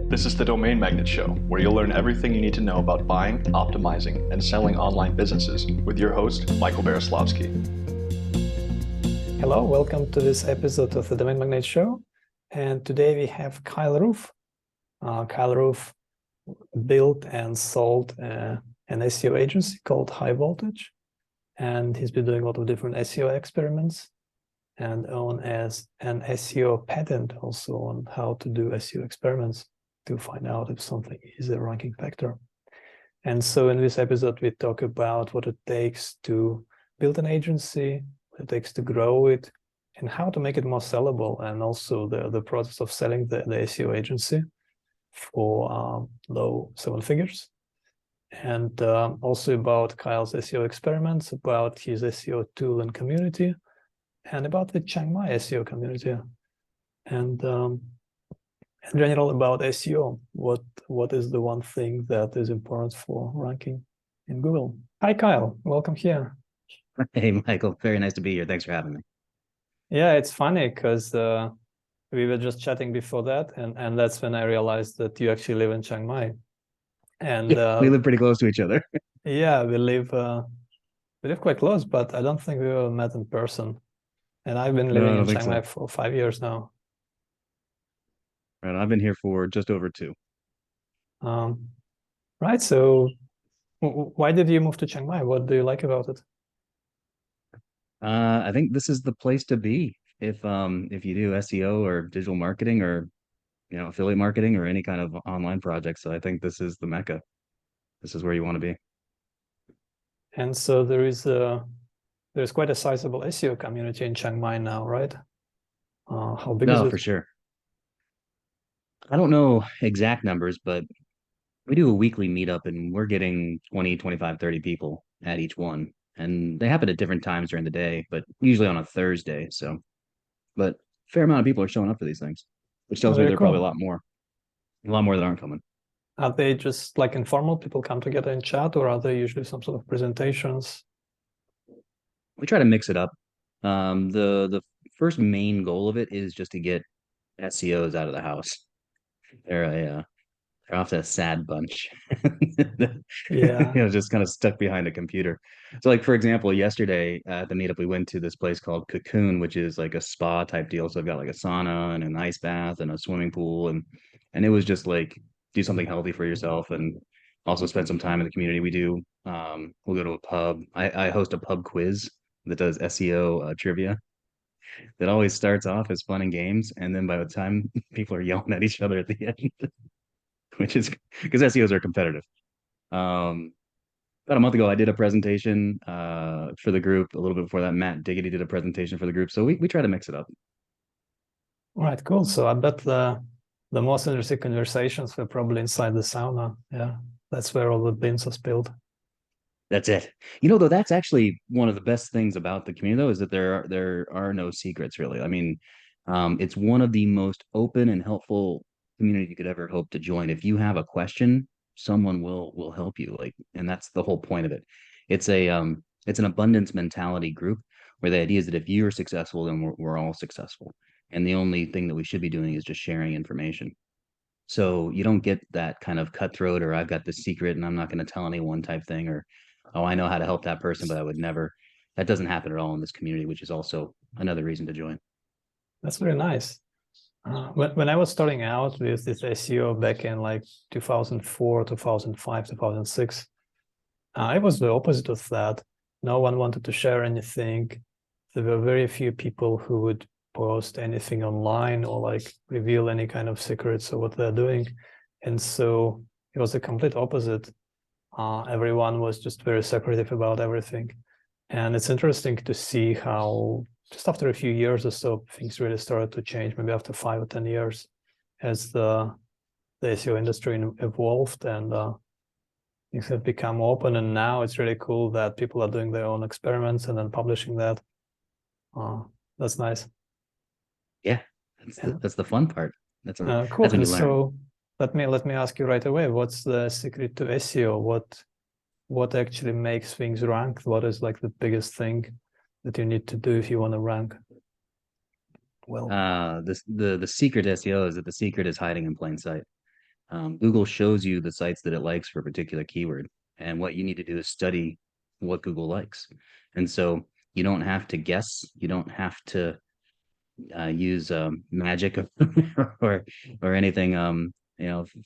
This is the Domain Magnet Show, where you'll learn everything you need to know about buying, optimizing, and selling online businesses with your host, Michael Beroslavsky. Hello, welcome to this episode of the Domain Magnet Show. And today we have Kyle Roof. Kyle Roof built and sold an SEO agency called High Voltage. And he's been doing a lot of different SEO experiments and as an SEO patent also on how to do SEO experiments to find out if something is a ranking factor. And so in this episode, we talk about what it takes to build an agency, what it takes to grow it, and how to make it more sellable, and also the process of selling the SEO agency for low seven figures. And also about Kyle's SEO experiments, about his SEO tool and community, and about the Chiang Mai SEO community, and in general about SEO. What is the one thing that is important for ranking in Google? Hi, Kyle. Welcome here. Hey, Michael. Very nice to be here. Thanks for having me. Yeah, it's funny because we were just chatting before that, and that's when I realized that you actually live in Chiang Mai. And we live pretty close to each other. Yeah, we live quite close, but I don't think we ever met in person. And I've been living in Chiang Mai for 5 years now. Right, I've been here for just over 2. Right. So, why did you move to Chiang Mai? What do you like about it? I think this is the place to be if you do SEO or digital marketing or affiliate marketing or any kind of online project. So I think this is the Mecca. This is where you want to be. And so there's quite a sizable SEO community in Chiang Mai now, right? How big is it? No, for sure. I don't know exact numbers, but we do a weekly meetup and we're getting 20, 25, 30 people at each one. And they happen at different times during the day, but usually on a Thursday. So, but a fair amount of people are showing up for these things, which tells me there are probably a lot more that aren't coming. Are they just like informal people come together and chat, or are they usually some sort of presentations? We try to mix it up. The first main goal of it is just to get SEOs out of the house. They're often a sad bunch. Yeah. Just kind of stuck behind a computer. So like, for example, yesterday at the meetup, we went to this place called Cocoon, which is like a spa type deal. So I've got like a sauna and an ice bath and a swimming pool. And it was just like, do something healthy for yourself and also spend some time in the community. We'll go to a pub. I host a pub quiz that does SEO trivia that always starts off as fun and games. And then by the time people are yelling at each other at the end, which is because SEOs are competitive. About a month ago, I did a presentation for the group. A little bit before that, Matt Diggity did a presentation for the group. So we try to mix it up. All right, cool. So I bet the most interesting conversations were probably inside the sauna. Yeah, that's where all the beans are spilled. That's it. Though, that's actually one of the best things about the community, though, is that there are no secrets, really. I mean, it's one of the most open and helpful community you could ever hope to join. If you have a question, someone will help you. And that's the whole point of it. It's an abundance mentality group where the idea is that if you're successful, then we're all successful. And the only thing that we should be doing is just sharing information. So you don't get that kind of cutthroat or I've got this secret and I'm not going to tell anyone type thing, or, oh, I know how to help that person, but I would never. That doesn't happen at all in this community, which is also another reason to join. That's very nice. When I was starting out with this SEO back in like 2004, 2005, 2006, it was the opposite of that. No one wanted to share anything. There were very few people who would post anything online or like reveal any kind of secrets of what they're doing. And so it was the complete opposite. Everyone was just very secretive about everything. And it's interesting to see how just after a few years or so, things really started to change, maybe after 5 or 10 years, as the SEO industry evolved and things have become open. And now it's really cool that people are doing their own experiments and then publishing that. That's nice. Yeah, that's the fun part. That's cool. That's when you learn. So let me ask you right away, what's the secret to SEO? What actually makes things rank? What is like the biggest thing that you need to do if you want to rank well? The secret to SEO is that the secret is hiding in plain sight. Google shows you the sites that it likes for a particular keyword. And what you need to do is study what Google likes. And so you don't have to guess, you don't have to use magic or anything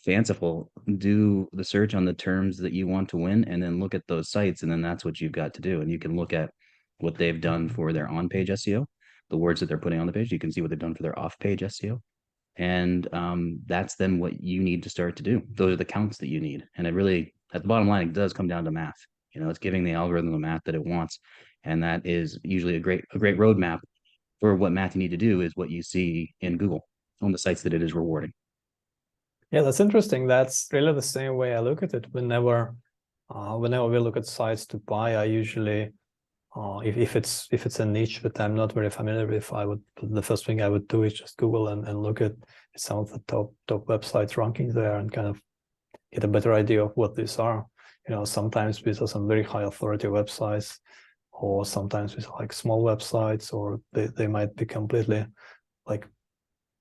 fanciful. Do the search on the terms that you want to win, and then look at those sites, and then that's what you've got to do. And you can look at what they've done for their on-page SEO, the words that they're putting on the page. You can see what they've done for their off-page SEO, and that's then what you need to start to do. Those are the counts that you need. And it really, at the bottom line, it does come down to math. It's giving the algorithm the math that it wants, and that is usually a great roadmap for what math you need to do is what you see in Google on the sites that it is rewarding. Yeah, that's interesting. That's really the same way I look at it. Whenever we look at sites to buy, I usually, if it's a niche that I'm not very familiar with, the first thing I would do is just Google and look at some of the top websites ranking there and kind of get a better idea of what these are. Sometimes these are some very high authority websites, or sometimes with like small websites, or they might be completely like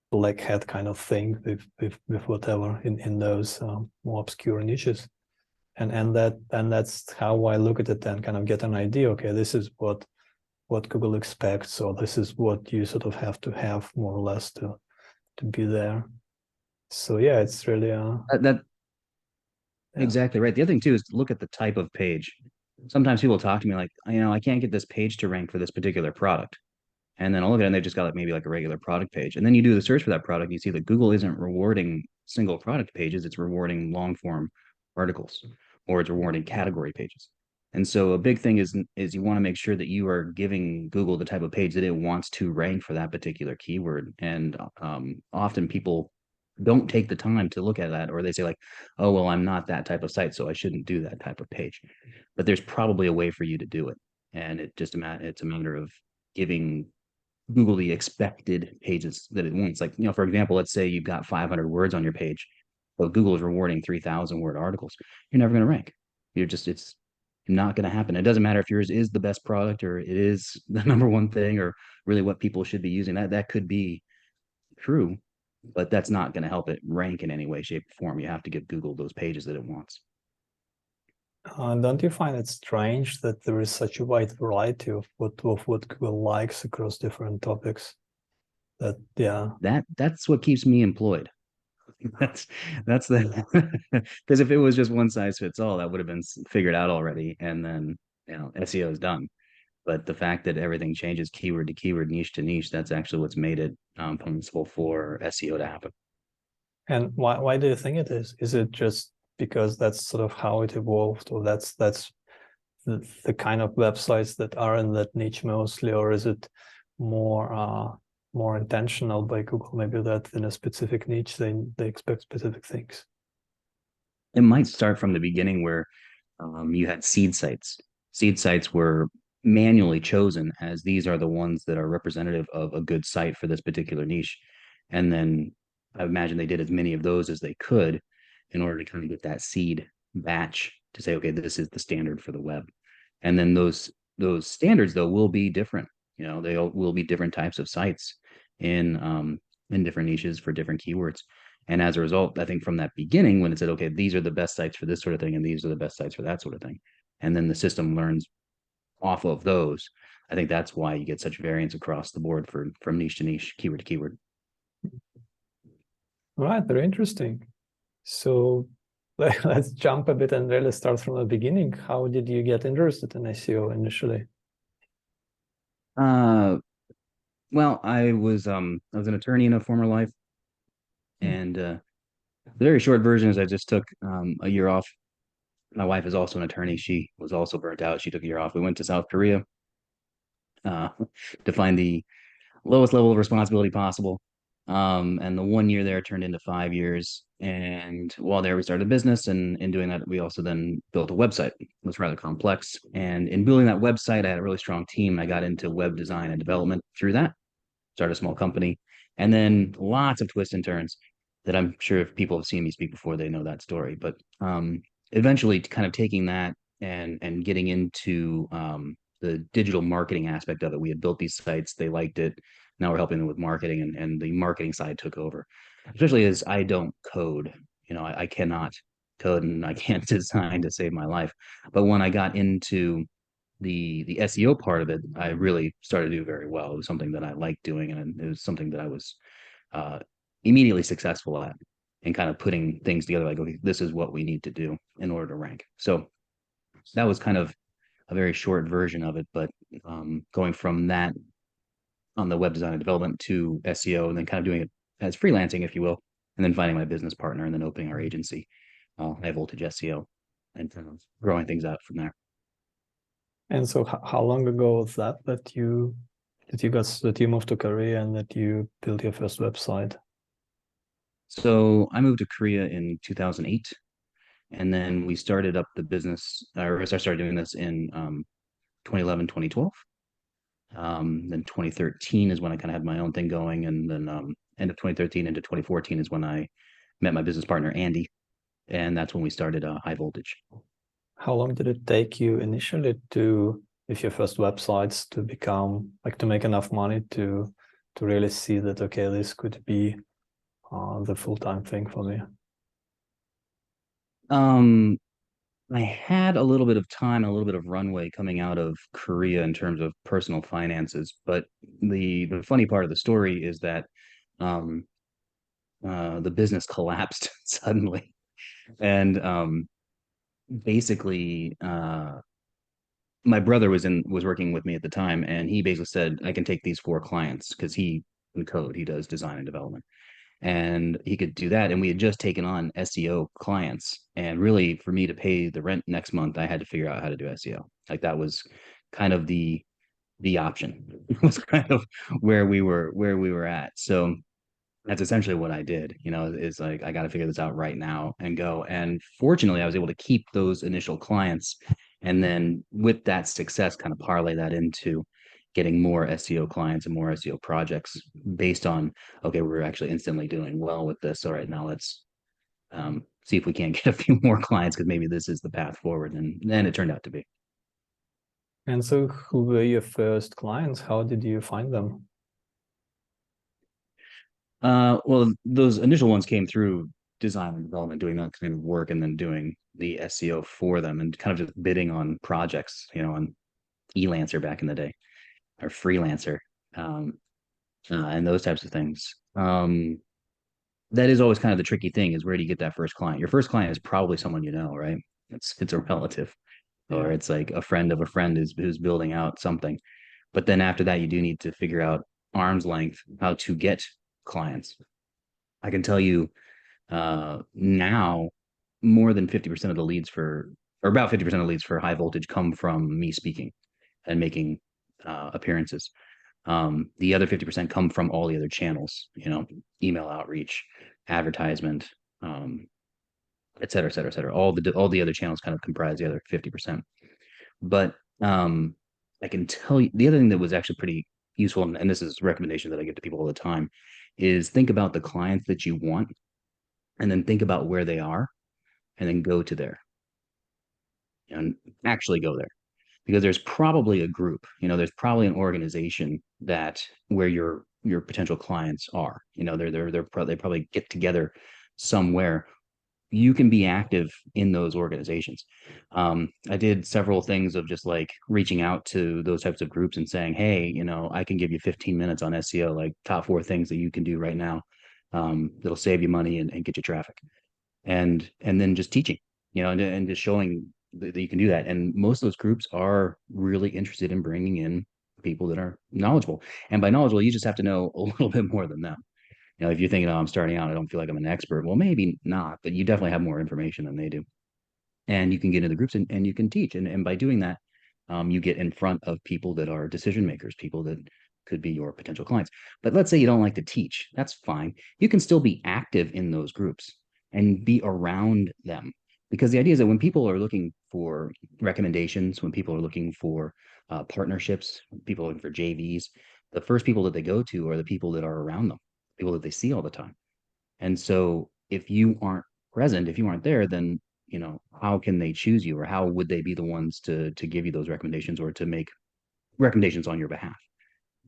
black hat kind of thing with whatever in those more obscure niches, and that's how I look at it and kind of get an idea. Okay, this is what Google expects, or this is what you sort of have to have more or less to be there. So yeah, it's really that exactly right. The other thing too is to look at the type of page. Sometimes people talk to me like, I can't get this page to rank for this particular product. And then I'll look at it and they've just got like maybe like a regular product page. And then you do the search for that product, you see that Google isn't rewarding single product pages, it's rewarding long form articles, or it's rewarding category pages. And so a big thing is you want to make sure that you are giving Google the type of page that it wants to rank for that particular keyword. And often people don't take the time to look at that, or they say like, oh, well, I'm not that type of site, so I shouldn't do that type of page. But there's probably a way for you to do it. And it's a matter of giving Google the expected pages that it wants. Like, for example, let's say you've got 500 words on your page, but Google is rewarding 3,000 word articles. You're never going to rank. It's not going to happen. It doesn't matter if yours is the best product or it is the number one thing or really what people should be using. That could be true, but that's not going to help it rank in any way, shape, or form. You have to give Google those pages that it wants. Don't you find it strange that there is such a wide variety of what Google likes across different topics? That's what keeps me employed. That's the because if it was just one size fits all, that would have been figured out already, and then SEO is done. But the fact that everything changes keyword to keyword, niche to niche, that's actually what's made it possible for SEO to happen. And why do you think it is? Is it just because that's sort of how it evolved, or that's the kind of websites that are in that niche mostly, or is it more intentional by Google, maybe that in a specific niche they expect specific things? It might start from the beginning where you had seed sites. Seed sites were manually chosen as these are the ones that are representative of a good site for this particular niche. And then I imagine they did as many of those as they could in order to kind of get that seed batch to say, okay, this is the standard for the web. And then those standards though will be different. They will be different types of sites in different niches for different keywords. And as a result, I think from that beginning, when it said, okay, these are the best sites for this sort of thing, and these are the best sites for that sort of thing, and then the system learns off of those, I think that's why you get such variance across the board from niche to niche, keyword to keyword. Right, very interesting. So let's jump a bit and really start from the beginning. How did you get interested in SEO initially? Well, I was an attorney in a former life, and the very short version is I just took a year off. My wife is also an attorney. She was also burnt out. She took a year off. We went to South Korea to find the lowest level of responsibility possible. And the 1 year there turned into 5 years. And while there, we started a business. And in doing that, we also then built a website. It was rather complex. And in building that website, I had a really strong team. I got into web design and development through that, started a small company, and then lots of twists and turns that I'm sure if people have seen me speak before, they know that story. But eventually kind of taking that and getting into the digital marketing aspect of it. We had built these sites, they liked it. Now we're helping them with marketing, and the marketing side took over. Especially as I don't code, I cannot code and I can't design to save my life. But when I got into the SEO part of it, I really started to do very well. It was something that I liked doing, and it was something that I was uh, immediately successful at, and kind of putting things together like, okay, this is what we need to do in order to rank. So that was kind of a very short version of it, but going from that on the web design and development to SEO, and then kind of doing it as freelancing, if you will, and then finding my business partner, and then opening our agency, High Voltage SEO, and kind of growing things out from there. And so how long ago was that you moved to Korea and that you built your first website? So I moved to Korea in 2008, and then we started up the business, or I started doing this in 2011, 2012. Then 2013 is when I kind of had my own thing going, and then end of 2013 into 2014 is when I met my business partner Andy, and that's when we started High Voltage. How long did it take you initially with your first websites to make enough money to really see that, okay, this could be the full-time thing for me? I had a little bit of time, a little bit of runway coming out of Korea in terms of personal finances, but the funny part of the story is that um, the business collapsed suddenly, and basically my brother was working with me at the time, and he basically said, I can take these 4 clients, because he can code, he does design and development, and he could do that. And we had just taken on SEO clients, and really for me to pay the rent next month, I had to figure out how to do SEO. Like, that was kind of the option. It was kind of where we were at. So that's essentially what I did, is like, I got to figure this out right now and go. And fortunately, I was able to keep those initial clients. And then with that success, kind of parlay that into getting more SEO clients and more SEO projects based on, okay, we're actually instantly doing well with this. All right, now let's see if we can't get a few more clients, because maybe this is the path forward. And then it turned out to be. And so who were your first clients? How did you find them? Well, those initial ones came through design and development, doing that kind of work, and then doing the SEO for them, and kind of just bidding on projects, on Elancer back in the day, or Freelancer, and those types of things. That is always kind of the tricky thing, is where do you get that first client? Your first client is probably someone you know, right? It's a relative, or it's like a friend of a friend who's building out something. But then after that, you do need to figure out arm's length how to get clients. I can tell you now more than 50% of the leads or about 50% of leads for High Voltage come from me speaking and making appearances. The other 50% come from all the other channels, email outreach, advertisement, et cetera, et cetera, et cetera. All the other channels kind of comprise the other 50%. But I can tell you the other thing that was actually pretty useful, and this is a recommendation that I give to people all the time, is think about the clients that you want, and then think about where they are, and then go to there, and actually go there, because there's probably a group, there's probably an organization where your potential clients are, they probably get together somewhere. You can be active in those organizations. I did several things of just like reaching out to those types of groups and saying, hey, I can give you 15 minutes on SEO, like top 4 things that you can do right now, that'll save you money and get you traffic. And then just teaching, and just showing that you can do that. And most of those groups are really interested in bringing in people that are knowledgeable. And by knowledgeable, you just have to know a little bit more than them. If you're thinking, oh, I'm starting out, I don't feel like I'm an expert. Well, maybe not, but you definitely have more information than they do. And you can get into the groups and you can teach. And by doing that, you get in front of people that are decision makers, people that could be your potential clients. But let's say you don't like to teach. That's fine. You can still be active in those groups and be around them. Because the idea is that when people are looking for recommendations, when people are looking for partnerships, people are looking for JVs, the first people that they go to are the people that are around them, people that they see all the time. And so if you aren't present, if you aren't there, then how can they choose you, or how would they be the ones to give you those recommendations or to make recommendations on your behalf?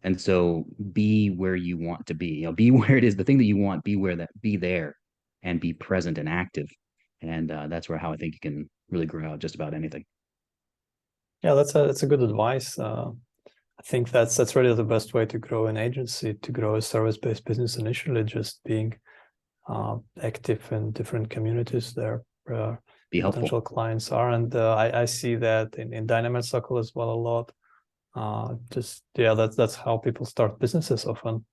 And so be where you want to be, be where it is, the thing that you want, be there, and be present and active. And that's how I think you can really grow out just about anything. Yeah, that's a good advice. I think that's really the best way to grow an agency, to grow a service-based business initially, just being active in different communities there where Be helpful. potential clients are. And I see that in Dynamite Circle as well a lot. That's how people start businesses often.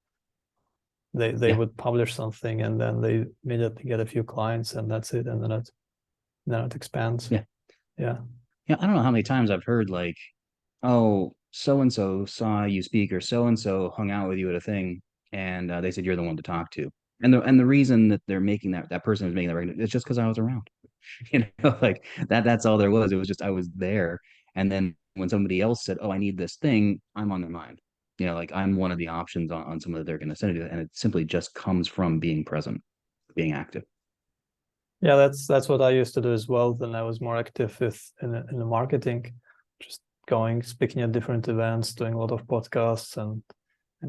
They would publish something and then they immediately get a few clients and that's it, and then it expands. Yeah. Yeah. Yeah. I don't know how many times I've heard like, oh, so and so saw you speak, or so and so hung out with you at a thing, and they said you're the one to talk to. And the reason that they're making that person is making that recommendation, it's just because I was around. Like that's all there was. It was just I was there. And then when somebody else said, oh, I need this thing, I'm on their mind. Like I'm one of the options on someone that they're going to send it to. And it simply just comes from being present, being active. Yeah, that's what I used to do as well. Then I was more active in the marketing, just speaking at different events, doing a lot of podcasts and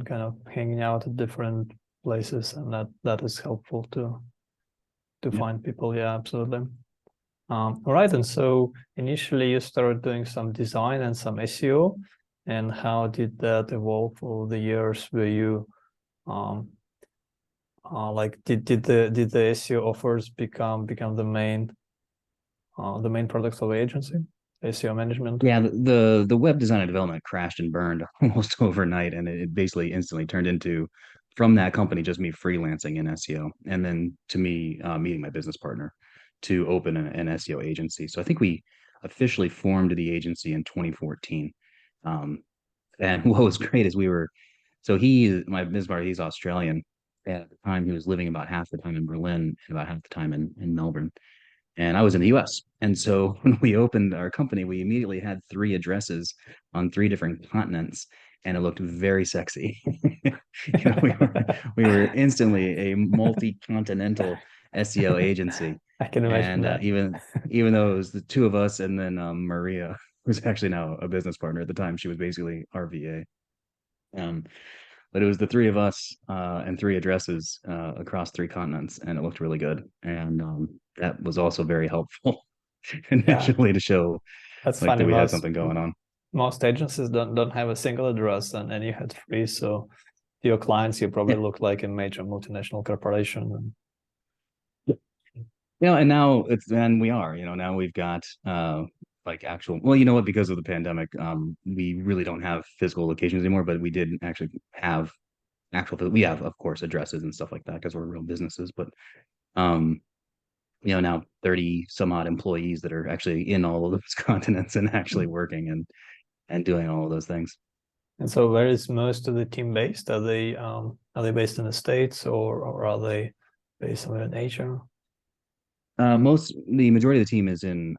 kind of hanging out at different places, and that is helpful to find people. Yeah, absolutely. All right, and so initially you started doing some design and some SEO, and how did that evolve over the years? Were you like did the SEO offers become the main products of the agency, SEO management? Yeah, the web design and development crashed and burned almost overnight, and it basically instantly turned into, from that company, just me freelancing in SEO, and then to me meeting my business partner to open an SEO agency. So I think we officially formed the agency in 2014. And what was great is my business partner, he's Australian, and at the time he was living about half the time in Berlin and about half the time in Melbourne. And I was in the US. And so when we opened our company, we immediately had 3 addresses on 3 different continents, and it looked very sexy. We were instantly a multi-continental SEO agency. I can imagine And that. even though it was the 2 of us, and then Maria, who's actually now a business partner, at the time she was basically our VA. But it was the 3 of us and 3 addresses across 3 continents, and it looked really good. And that was also very helpful initially to show that's like funny. that we had something going on. Most agencies don't have a single address, and you had 3. So to your clients, you probably look like a major multinational corporation. And now we are, now we've got like actual, well, you know what, because of the pandemic, we really don't have physical locations anymore, but we did actually have we have, of course, addresses and stuff like that because we're real businesses, but now 30 some odd employees that are actually in all of those continents and actually working and doing all of those things. And so where is most of the team based? Are they based in the States, or are they based somewhere in Asia? The majority of the team is in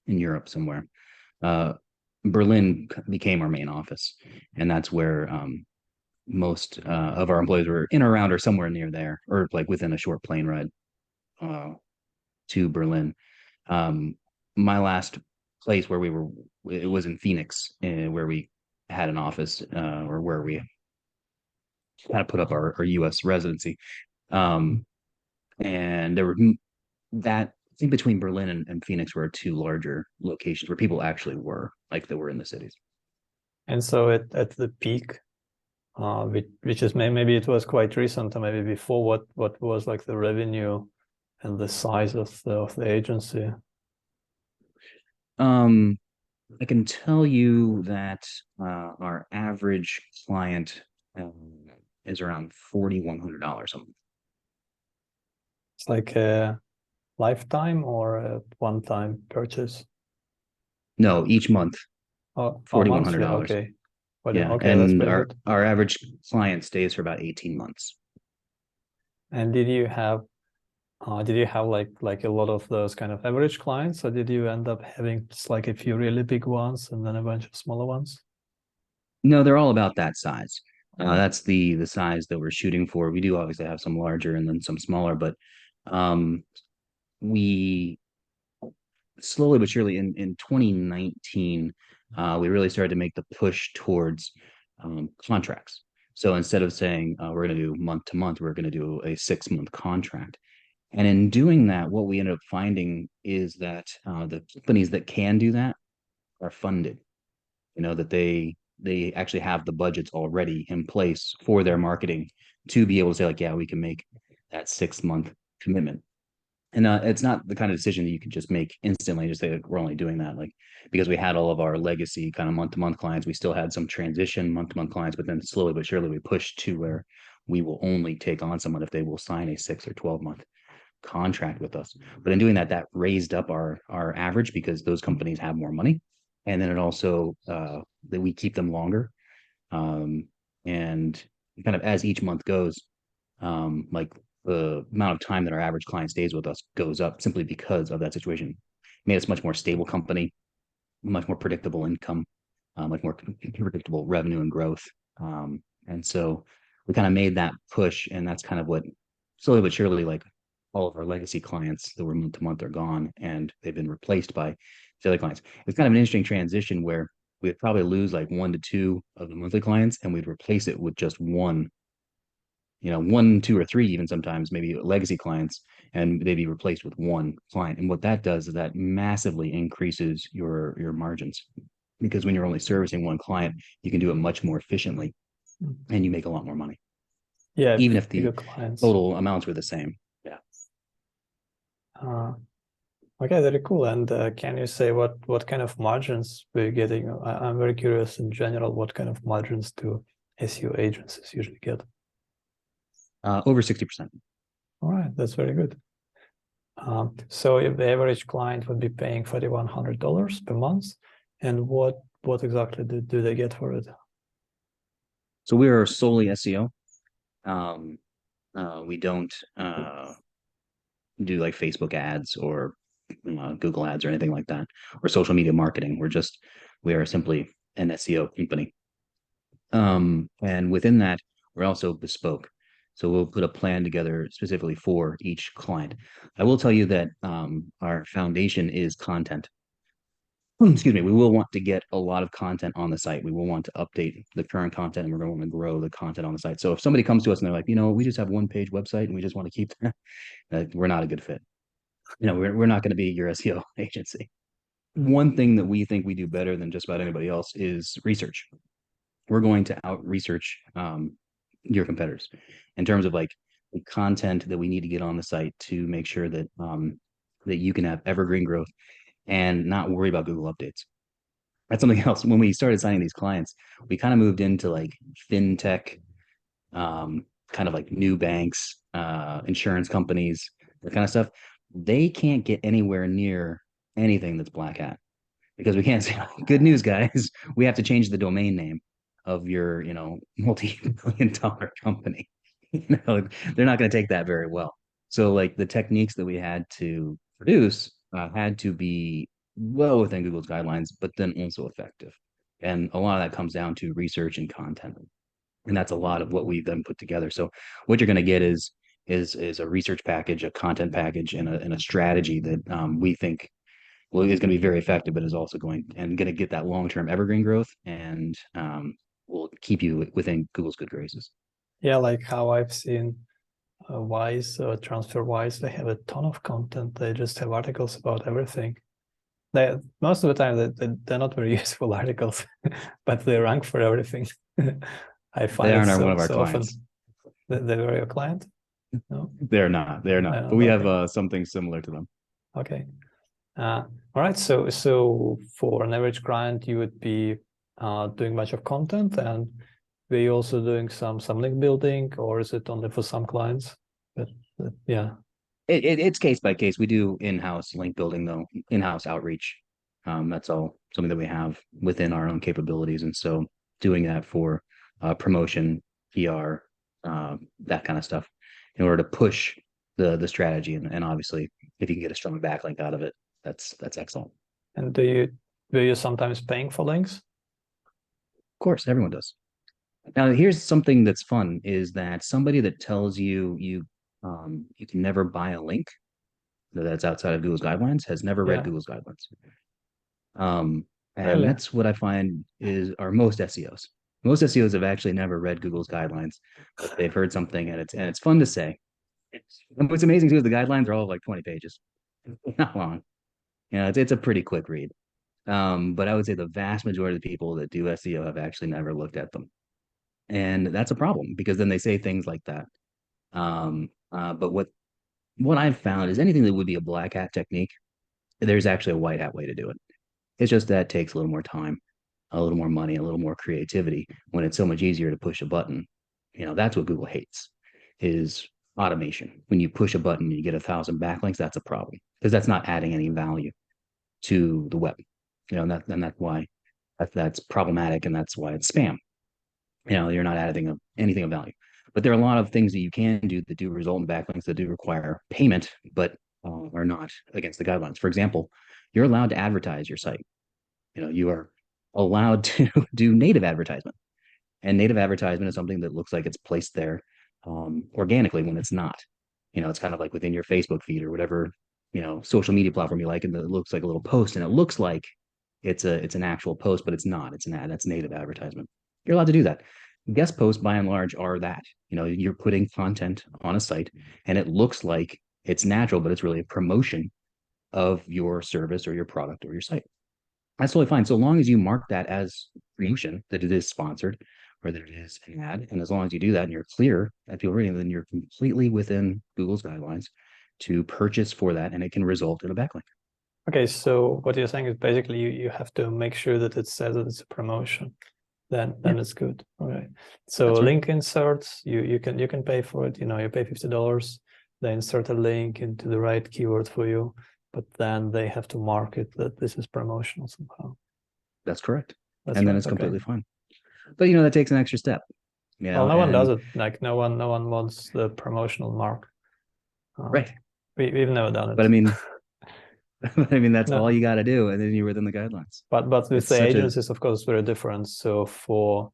Europe somewhere. Berlin became our main office, and that's where most of our employees were in or around or somewhere near there, or like within a short plane ride to Berlin. My last place where it was in Phoenix, where we had an office, or where we had to put up our US residency. And there were I think between Berlin and Phoenix were 2 larger locations where people actually were, like they were in the cities. And so at the peak, which is maybe it was quite recent, or maybe before, what was like the revenue and the size of the agency? I can tell you that our average client is around $4,100 a month. It's like a lifetime or a one-time purchase? No, each month. Oh, $4,100. Okay. Yeah, okay, and that's good. our average client stays for about 18 months. And did you have like a lot of those kind of average clients, or did you end up having just like a few really big ones and then a bunch of smaller ones? No, they're all about that size. That's the size that we're shooting for. We do obviously have some larger and then some smaller, but we slowly but surely in 2019, we really started to make the push towards contracts. So instead of saying we're going to do month to month, we're going to do a 6-month contract. And in doing that, what we ended up finding is that the companies that can do that are funded. That they actually have the budgets already in place for their marketing to be able to say like, yeah, we can make that 6-month commitment. And it's not the kind of decision that you can just make instantly, just say like, we're only doing that. Like, because we had all of our legacy kind of month-to-month clients, we still had some transition month-to-month clients, but then slowly but surely we pushed to where we will only take on someone if they will sign a 6 or 12-month contract with us. But in doing that, that raised up our average because those companies have more money, and then it also that we keep them longer, and kind of as each month goes, like the amount of time that our average client stays with us goes up simply because of that situation. It made us a much more stable company, much more predictable income, much more predictable revenue and growth. And so we kind of made that push, and that's kind of what slowly but surely, like all of our legacy clients that were month to month are gone, and they've been replaced by the other clients. It's kind of an interesting transition where we'd probably lose like 1 to 2 of the monthly clients, and we'd replace it with just one, 1, 2, or 3, even sometimes maybe legacy clients, and they'd be replaced with one client. And what that does is that massively increases your margins, because when you're only servicing one client, you can do it much more efficiently, and you make a lot more money. Yeah, even if the bigger clients. total amounts were the same. Yeah. Okay, very cool. And can you say what kind of margins we're getting? I'm very curious in general, what kind of margins do SEO agencies usually get? Over 60%. All right, that's very good. So if the average client would be paying $4,100 per month, and what exactly do they get for it? So we are solely SEO. We don't do like Facebook ads or Google ads or anything like that, or social media marketing. We are simply an SEO company. And within that, we're also bespoke. So we'll put a plan together specifically for each client. I will tell you that our foundation is content. Excuse me. We will want to get a lot of content on the site. We will want to update the current content, and we're going to want to grow the content on the site. So if somebody comes to us and they're like, we just have one page website and we just want to keep that, we're not a good fit. We're not going to be your SEO agency. One thing that we think we do better than just about anybody else is research. We're going to out research your competitors in terms of like the content that we need to get on the site to make sure that that you can have evergreen growth and not worry about Google updates. That's something else. When we started signing these clients, we kind of moved into like fintech, kind of like new banks, insurance companies, that kind of stuff. They can't get anywhere near anything that's black hat, because we can't say, good news, guys, we have to change the domain name of your, multi-billion-dollar company. They're not going to take that very well. So like the techniques that we had to produce had to be well within Google's guidelines, but then also effective. And a lot of that comes down to research and content. And that's a lot of what we've then put together. So what you're going to get is a research package, a content package, and a strategy that we think is going to be very effective, but is also going to get that long-term evergreen growth, and will keep you within Google's good graces. Yeah, like how I've seen Wise, TransferWise, they have a ton of content. They just have articles about everything. Most of the time they're not very useful articles, but they rank for everything. I find they aren't so, one of our so clients. Often. They're your client? No, they're not. But we have something similar to them. Okay. All right. So for an average client, you would be doing much of content, and were you also doing some link building, or is it only for some clients? But yeah. It's case by case. We do in-house link building, though, in-house outreach. That's all something that we have within our own capabilities. And so doing that for promotion, PR, that kind of stuff, in order to push the strategy. And obviously, if you can get a strong backlink out of it, that's excellent. And were you sometimes paying for links? Of course, everyone does. Now, here's something that's fun, is that somebody that tells you you can never buy a link that's outside of Google's guidelines has never read Google's guidelines. And Really? that's what I find are most SEOs. Most SEOs have actually never read Google's guidelines, but they've heard something, and it's fun to say. And what's amazing too is the guidelines are all like 20 pages, not long. It's a pretty quick read. But I would say the vast majority of the people that do SEO have actually never looked at them, and that's a problem because then they say things like that. But what I've found is anything that would be a black hat technique, there's actually a white hat way to do it. It's just that takes a little more time, a little more money, a little more creativity when it's so much easier to push a button. That's what Google hates is automation. When you push a button and you get 1,000 backlinks, that's a problem because that's not adding any value to the web. And that's why that's problematic, and that's why it's spam. You're not adding anything of value. But there are a lot of things that you can do that do result in backlinks that do require payment, but are not against the guidelines. For example, you're allowed to advertise your site. You are allowed to do native advertisement, and native advertisement is something that looks like it's placed there organically when it's not. It's kind of like within your Facebook feed or whatever social media platform you like, and it looks like a little post, and it looks like it's an actual post, but it's not. It's an ad. That's native advertisement. You're allowed to do that. Guest posts, by and large, are that. You're putting content on a site, and it looks like it's natural, but it's really a promotion of your service or your product or your site. That's totally fine. So long as you mark that as promotion, that it is sponsored or that it is an ad. And as long as you do that and you're clear at people reading, then you're completely within Google's guidelines to purchase for that, and it can result in a backlink. Okay, so what you're saying is basically you have to make sure that it says that it's a promotion. Then it's good. Okay. So That's right. link inserts, you can pay for it. You pay $50. They insert a link into the right keyword for you, but then they have to mark it that this is promotional somehow. That's correct. That's and then right, it's okay. completely fine. But that takes an extra step. Well, no one does it. Like no one wants the promotional mark. Right. We've never done it. But I mean, that's No. all you got to do, and then you're within the guidelines. But with the agencies, of course, very different. So for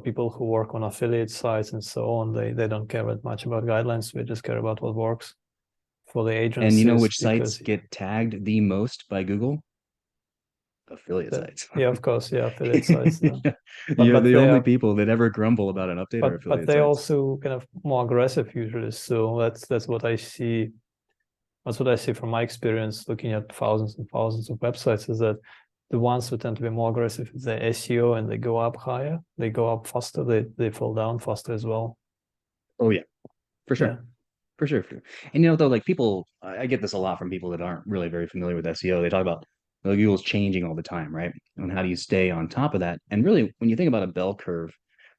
people who work on affiliate sites and so on, they don't care that much about guidelines. They just care about what works. For the agencies, and you know which sites get tagged the most by Google? Affiliate sites. Yeah, of course. Yeah, affiliate sites. Yeah. You're the only people that ever grumble about an update or affiliate but they sites. also kind of more aggressive usually. So that's what I see. That's what I see from my experience looking at thousands and thousands of websites, is that the ones who tend to be more aggressive is the SEO, and they go up higher, they go up faster, they fall down faster as well. Oh yeah, for sure. Yeah. For sure. And though, like people, I get this a lot from people that aren't really very familiar with SEO. They talk about Google's changing all the time, right? And how do you stay on top of that? And really, when you think about a bell curve,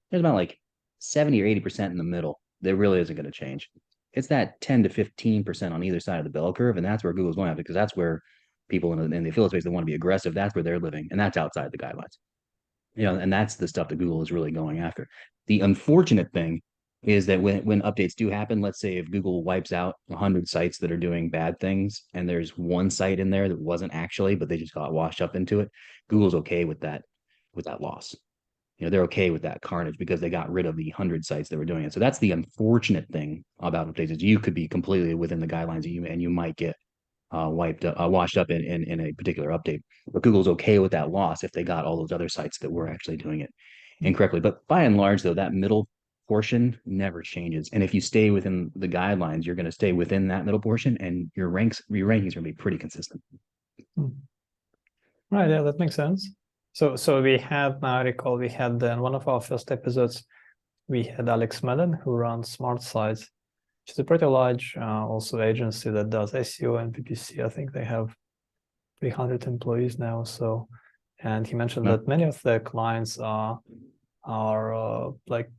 there's about like 70 or 80% in the middle. There really isn't going to change. It's that 10 to 15% on either side of the bell curve. And that's where Google's going after, because that's where people in the affiliate space that want to be aggressive, that's where they're living. And that's outside the guidelines. And that's the stuff that Google is really going after. The unfortunate thing is that when updates do happen, let's say if Google wipes out 100 sites that are doing bad things, and there's one site in there that wasn't actually, but they just got washed up into it, Google's okay with that loss. They're okay with that carnage because they got rid of the 100 sites that were doing it. So that's the unfortunate thing about updates, is you could be completely within the guidelines and you might get washed up in a particular update. But Google's okay with that loss if they got all those other sites that were actually doing it incorrectly. But by and large, though, that middle portion never changes. And if you stay within the guidelines, you're going to stay within that middle portion, and your rankings are going to be pretty consistent. Right. Yeah, that makes sense. So we had, now I recall, we had in one of our first episodes, we had Alex Madden, who runs Smart Sites, which is a pretty large also agency that does SEO and PPC. I think they have 300 employees now. So, and he mentioned that many of their clients are like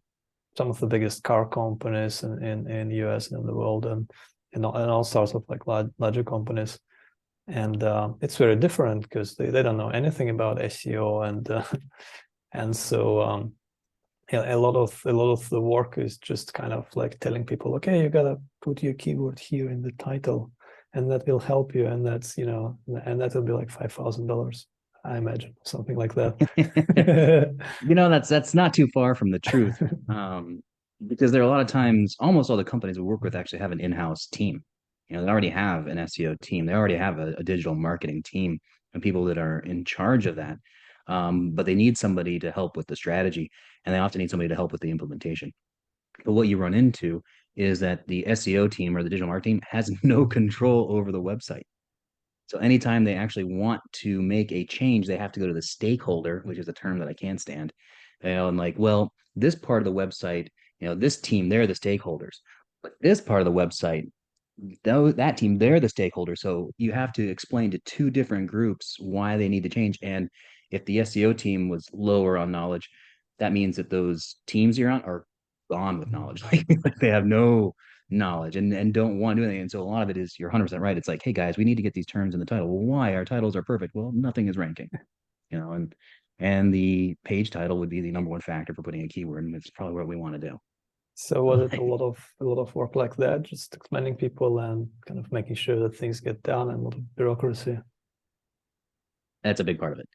some of the biggest car companies in US and in the world, and all sorts of like larger companies. And it's very different because they don't know anything about SEO, and so a lot of the work is just kind of like telling people, okay, you gotta put your keyword here in the title, and that will help you, and that's and that will be like $5,000, I imagine, something like that. That's not too far from the truth, because there are a lot of times, almost all the companies we work with actually have an in-house team. They already have an SEO team. They already have a digital marketing team and people that are in charge of that. But they need somebody to help with the strategy, and they often need somebody to help with the implementation. But what you run into is that the SEO team or the digital marketing team has no control over the website. So anytime they actually want to make a change, they have to go to the stakeholder, which is a term that I can't stand. And like, well, this part of the website, this team, they're the stakeholders. But this part of the website, though, that team, they're the stakeholder. So you have to explain to two different groups why they need to change. And if the SEO team was lower on knowledge, that means that those teams you're on are gone with knowledge. Like they have no knowledge and don't want to do anything. And so a lot of it is you're 100% right. It's like, hey guys, we need to get these terms in the title. Well, why? Our titles are perfect. Well, nothing is ranking, and the page title would be the number one factor for putting a keyword, and it's probably what we want to do. So was it a lot of work like that, just explaining people and kind of making sure that things get done, and a lot of bureaucracy? That's a big part of it.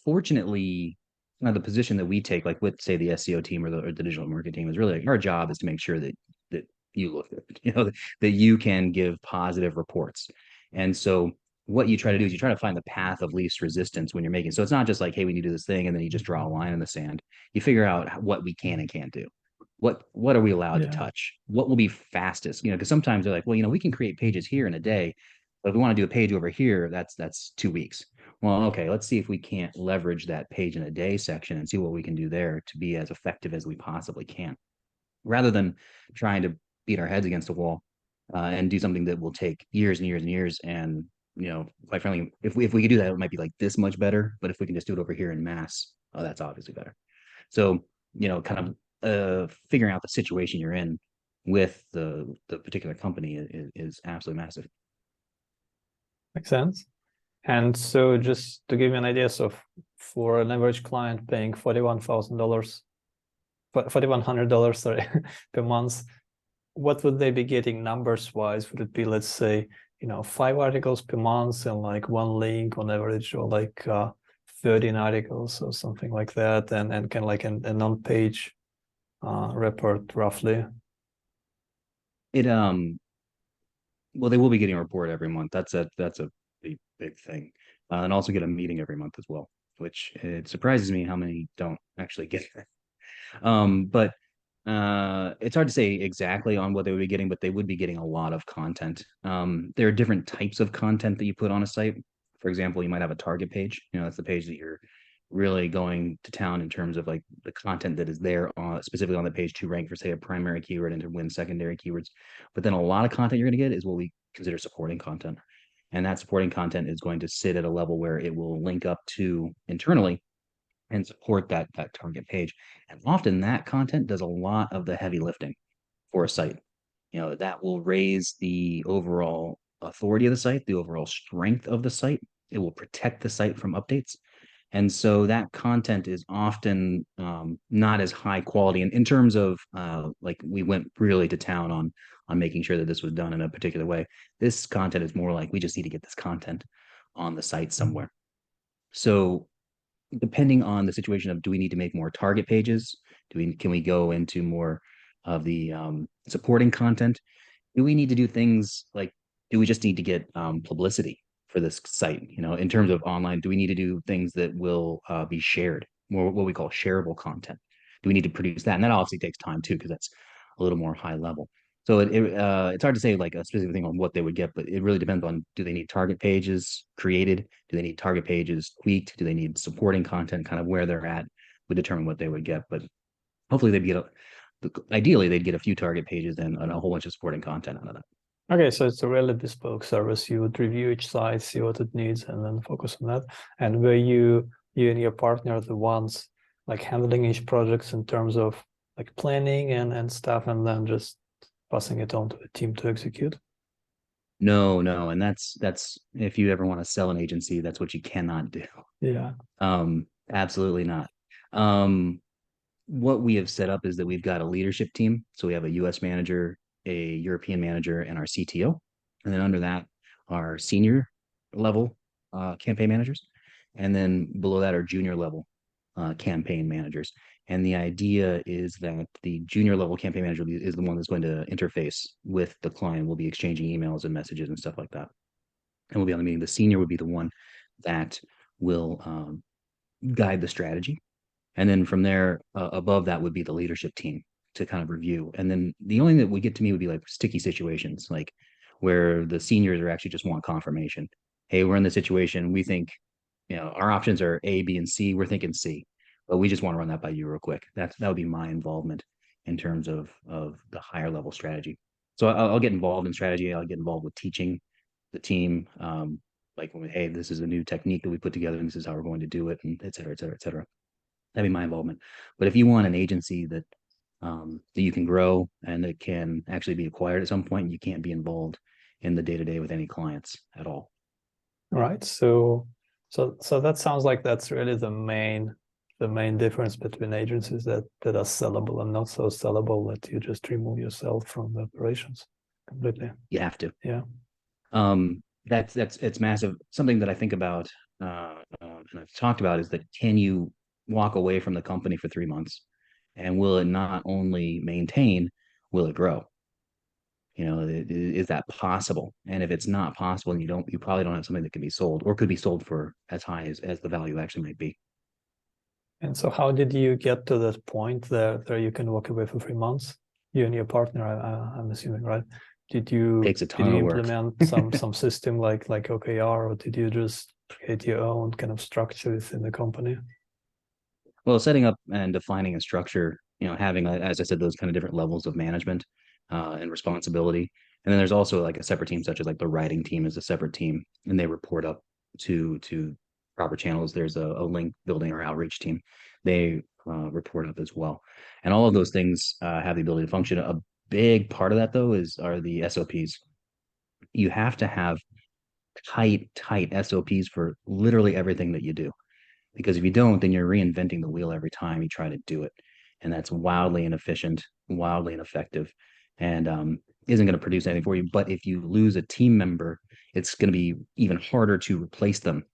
Fortunately, the position that we take, like with say the SEO team or the digital marketing team, is really like, our job is to make sure that you look good, that you can give positive reports. And so what you try to do is you try to find the path of least resistance when you're making. So it's not just like, hey, we need to do this thing, and then you just draw a line in the sand. You figure out what we can and can't do. What are we allowed to touch? What will be fastest? Because sometimes they're like, well, we can create pages here in a day, but if we want to do a page over here, that's 2 weeks. Well, okay, let's see if we can't leverage that page in a day section and see what we can do there to be as effective as we possibly can, rather than trying to beat our heads against a wall and do something that will take years and years and years. And quite frankly, if we could do that, it might be like this much better. But if we can just do it over here in mass, that's obviously better. So kind of figuring out the situation you're in with the particular company is absolutely massive. Makes sense. And so just to give you an idea, so for an average client paying $4,100, sorry, per month, what would they be getting numbers wise? Would it be, let's say, 5 articles per month and like 1 link on average, or like 13 articles or something like that, and kind of like a non-page report roughly? Well, they will be getting a report every month. That's a big thing, and also get a meeting every month as well, which it surprises me how many don't actually get that. But it's hard to say exactly on what they would be getting, but they would be getting a lot of content. There are different types of content that you put on a site. For example, you might have a target page. That's the page that you're really going to town in terms of like the content that is there specifically on the page to rank for, say, a primary keyword and to win secondary keywords. But then a lot of content you're going to get is what we consider supporting content. And that supporting content is going to sit at a level where it will link up to internally and support that target page. And often that content does a lot of the heavy lifting for a site. That will raise the overall authority of the site, the overall strength of the site. It will protect the site from updates. And so that content is often not as high quality. And in terms of like we went really to town on making sure that this was done in a particular way. This content is more like we just need to get this content on the site somewhere. So depending on the situation of, do we need to make more target pages? Can we go into more of the supporting content? Do we need to do things like, do we just need to get publicity for this site? In terms of online, do we need to do things that will be shared, more what we call shareable content? Do we need to produce that? And that obviously takes time too, because that's a little more high level. So it's hard to say like a specific thing on what they would get, but it really depends on, do they need target pages created? Do they need target pages tweaked? Do they need supporting content? Kind of where they're at would determine what they would get. But hopefully ideally they'd get a few target pages and a whole bunch of supporting content out of that. Okay, so it's a really bespoke service. You would review each site, see what it needs, and then focus on that. And were you and your partner the ones like handling each project in terms of like planning and stuff, and then just passing it on to the team to execute? No, and that's if you ever want to sell an agency, that's what you cannot do. Yeah. Absolutely not. What we have set up is that we've got a leadership team. So we have a US manager, a European manager, and our CTO. And then under that, our senior level campaign managers. And then below that are junior level campaign managers. And the idea is that the junior level campaign manager is the one that's going to interface with the client. We'll be exchanging emails and messages and stuff like that. And we'll be on the meeting. The senior would be the one that will guide the strategy. And then from there, above that would be the leadership team to kind of review. And then the only thing that would get to me would be like sticky situations, like where the seniors are actually just want confirmation. Hey, we're in this situation. We think, our options are A, B, and C. We're thinking C, but we just want to run that by you real quick. That would be my involvement in terms of the higher level strategy. So I'll get involved in strategy. I'll get involved with teaching the team, like, hey, this is a new technique that we put together, and this is how we're going to do it, and et cetera, et cetera, et cetera. That'd be my involvement. But if you want an agency that you can grow and that can actually be acquired at some point, you can't be involved in the day-to-day with any clients at all. All right. So that sounds like that's really the main difference between agencies that are sellable and not so sellable, that you just remove yourself from the operations completely. You have to. Yeah. It's massive. Something that I think about and I've talked about is that, can you walk away from the company for 3 months, and will it not only maintain, will it grow? Is that possible? And if it's not possible, and you probably don't have something that can be sold or could be sold for as high as the value actually might be. And so how did you get to that point that you can walk away for 3 months? You and your partner, I'm assuming, right? Did you Takes a ton of work. implement some system like OKR, or did you just create your own kind of structure within the company? Well, setting up and defining a structure, having, as I said, those kind of different levels of management and responsibility. And then there's also like a separate team, such as like the writing team is a separate team, and they report up to proper channels. There's a link building or outreach team. They report up as well. And all of those things have the ability to function. A big part of that, though, are the SOPs. You have to have tight SOPs for literally everything that you do. Because if you don't, then you're reinventing the wheel every time you try to do it. And that's wildly inefficient, wildly ineffective, and isn't going to produce anything for you. But if you lose a team member, it's going to be even harder to replace them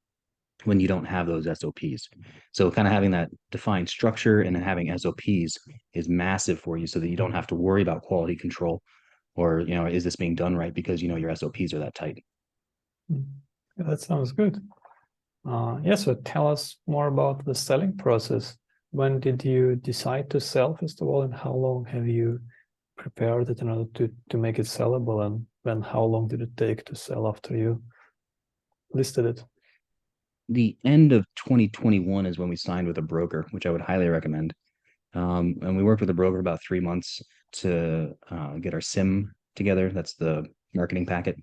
when you don't have those SOPs. So kind of having that defined structure and then having SOPs is massive for you, so that you don't have to worry about quality control or, is this being done right, because your SOPs are that tight. Yeah, that sounds good. So tell us more about the selling process. When did you decide to sell, first of all, and how long have you prepared it in order to make it sellable, and then how long did it take to sell after you listed it? The end of 2021 is when we signed with a broker, which I would highly recommend. And we worked with a broker about 3 months to get our SIM together. That's the marketing packet.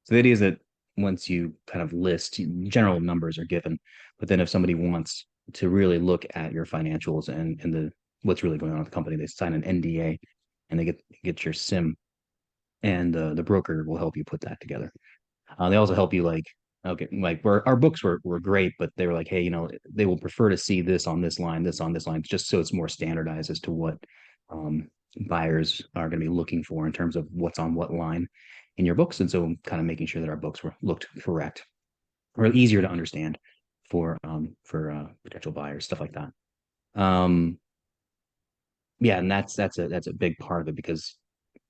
So the idea is that once you kind of list, general numbers are given, but then if somebody wants to really look at your financials and what's really going on with the company, they sign an NDA and they get your SIM, and the broker will help you put that together. They also help you our books were great, but they were like, hey, they will prefer to see this on this line, just so it's more standardized as to what buyers are going to be looking for in terms of what's on what line in your books. And so kind of making sure that our books looked correct or easier to understand for potential buyers, stuff like that. And that's a big part of it, because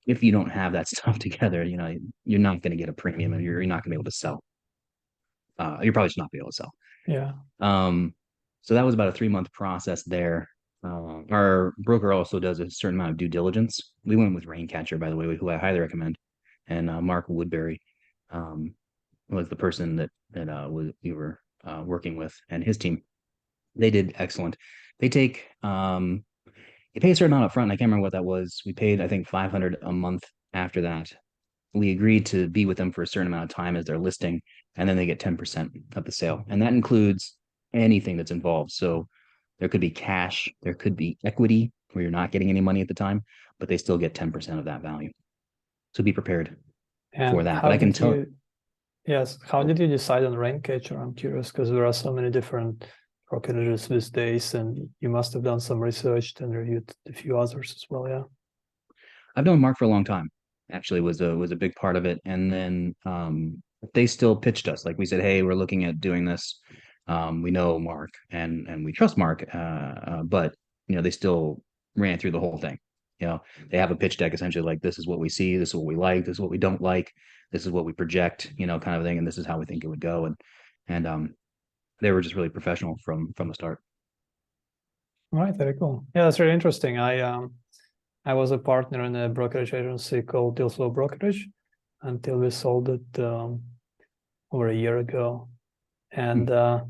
if you don't have that stuff together, you're not going to get a premium, and you're not going to be able to sell. You're probably just not be able to sell. Yeah. So that was about a 3-month process there. Our broker also does a certain amount of due diligence. We went with Raincatcher, by the way, who I highly recommend. And Mark Woodbury was the person that we were working with, and his team. They did excellent. They take you pay a certain amount up front, and I can't remember what that was. We paid, I think, $500 a month after that. We agreed to be with them for a certain amount of time as their listing, and then they get 10% of the sale. And that includes anything that's involved. So there could be cash, there could be equity where you're not getting any money at the time, but they still get 10% of that value. So be prepared for that. But I can tell you. Yes. How did you decide on Raincatcher? I'm curious, because there are so many different brokerages these days, and you must have done some research and reviewed a few others as well. Yeah. I've known Mark for a long time. Actually, was a big part of it. And then they still pitched us. Like, we said, hey, we're looking at doing this. We know Mark and we trust Mark, but they still ran through the whole thing. They have a pitch deck, essentially, like, this is what we see, this is what we like, this is what we don't like, this is what we project, kind of thing, and this is how we think it would go. And they were just really professional from the start. All right, very cool. Yeah, that's really interesting. I was a partner in a brokerage agency called Dealflow Brokerage until we sold it over a year ago. And yeah,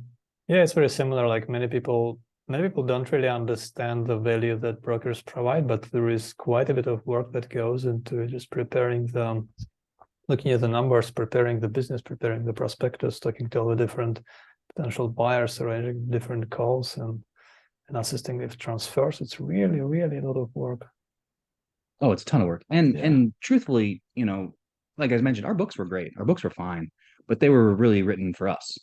it's very similar. Like many people don't really understand the value that brokers provide, but there is quite a bit of work that goes into just preparing them, looking at the numbers, preparing the business, preparing the prospectus, talking to all the different potential buyers, arranging different calls, and assisting with transfers. It's really, really a lot of work. Oh, it's a ton of work. And truthfully, like I mentioned, our books were great. Our books were fine, but they were really written for us.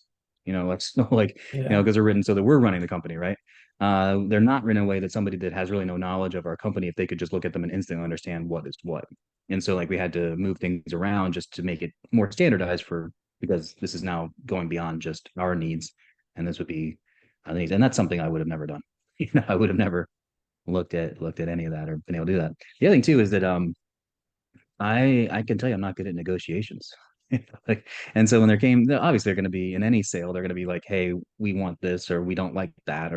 Because they're written so that we're running the company, right? They're not written in a way that somebody that has really no knowledge of our company, if they could just look at them and instantly understand what is what. And so we had to move things around just to make it more standardized because this is now going beyond just our needs, and this would be needs. And that's something I would have never done. I would have never looked at any of that or been able to do that. The other thing too is that I can tell you I'm not good at negotiations. And so when obviously they're going to be in any sale, they're going to be like, hey, we want this or we don't like that,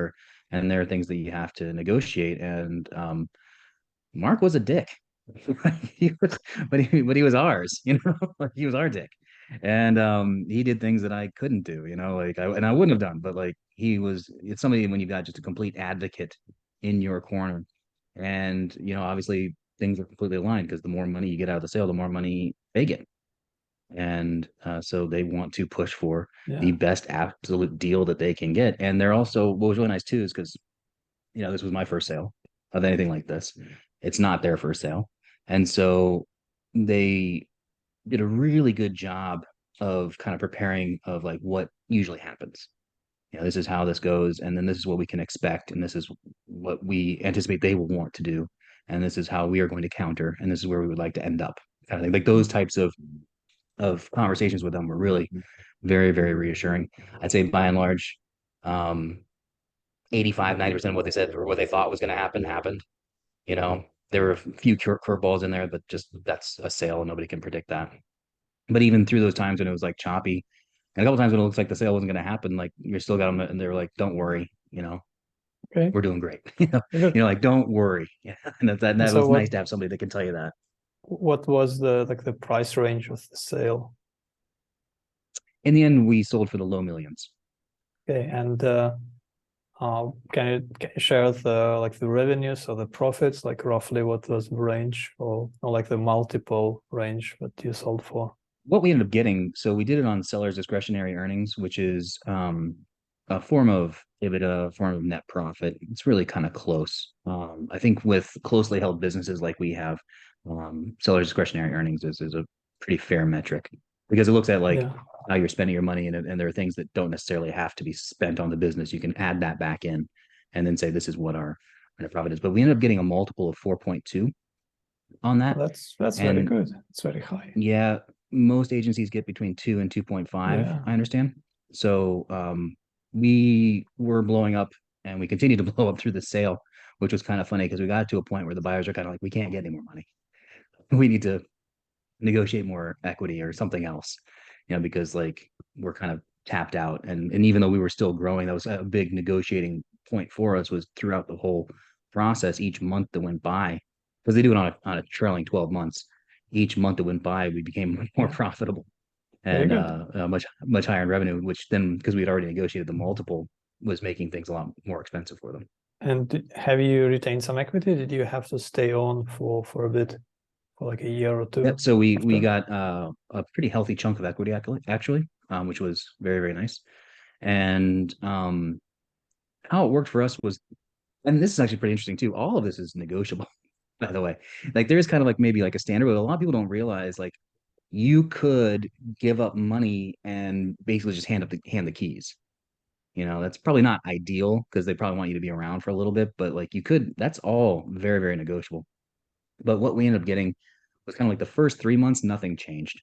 and there are things that you have to negotiate. And Mark was a dick. but he was ours, he was our dick. And he did things that I couldn't do, and I wouldn't have done, but it's somebody when you've got just a complete advocate in your corner. And obviously things are completely aligned because the more money you get out of the sale, the more money they get. And so they want to push for the best absolute deal that they can get. And they're also, what was really nice too, is because this was my first sale of anything like this. It's not their first sale. And so they did a really good job of kind of preparing of what usually happens. This is how this goes, and then this is what we can expect, and this is what we anticipate they will want to do, and this is how we are going to counter, and this is where we would like to end up, kind of thing. Like those types of conversations with them were really very, very reassuring. I'd say by and large, 85-90% of what they said or what they thought was going to happen happened. There were a few curveballs in there, but just that's a sale. Nobody can predict that. But even through those times when it was choppy, and a couple times when it looks like the sale wasn't going to happen, you're still got them, and they're like, "Don't worry, Okay. we're doing great." Don't worry. Yeah, and that was nice to have somebody that can tell you that. What was the price range of the sale? In the end, we sold for the low millions. Okay, and can you share the revenues or the profits, roughly what was the range or the multiple range that you sold for? What we ended up getting, so we did it on seller's discretionary earnings, which is a form of EBITDA, a form of net profit. It's really kind of close. I think with closely held businesses like we have, seller's discretionary earnings is a pretty fair metric because it looks at how you're spending your money, and there are things that don't necessarily have to be spent on the business. You can add that back in and then say this is what our net profit is. But we ended up getting a multiple of 4.2 on that. That's very good. It's very high. Yeah, most agencies get between 2 and 2.5. I understand. So we were blowing up, and we continued to blow up through the sale, which was kind of funny because we got to a point where the buyers are kind of like, we can't get any more money. We need to negotiate more equity or something else, because we're kind of tapped out. And even though we were still growing, that was a big negotiating point for us, was throughout the whole process, each month that went by, because they do it on a trailing 12 months. Each month that went by, we became more profitable and much higher in revenue, which then, because we had already negotiated the multiple, was making things a lot more expensive for them. And have you retained some equity? Did you have to stay on for a bit, for a year or two? Yep. So we got a pretty healthy chunk of equity actually, which was very, very nice. And how it worked for us was, and this is actually pretty interesting too, all of this is negotiable, by the way. There is kind of maybe a standard, but a lot of people don't realize you could give up money and basically just hand the keys. That's probably not ideal because they probably want you to be around for a little bit, but you could, that's all very, very negotiable. But what we ended up getting was kind of the first 3 months, nothing changed.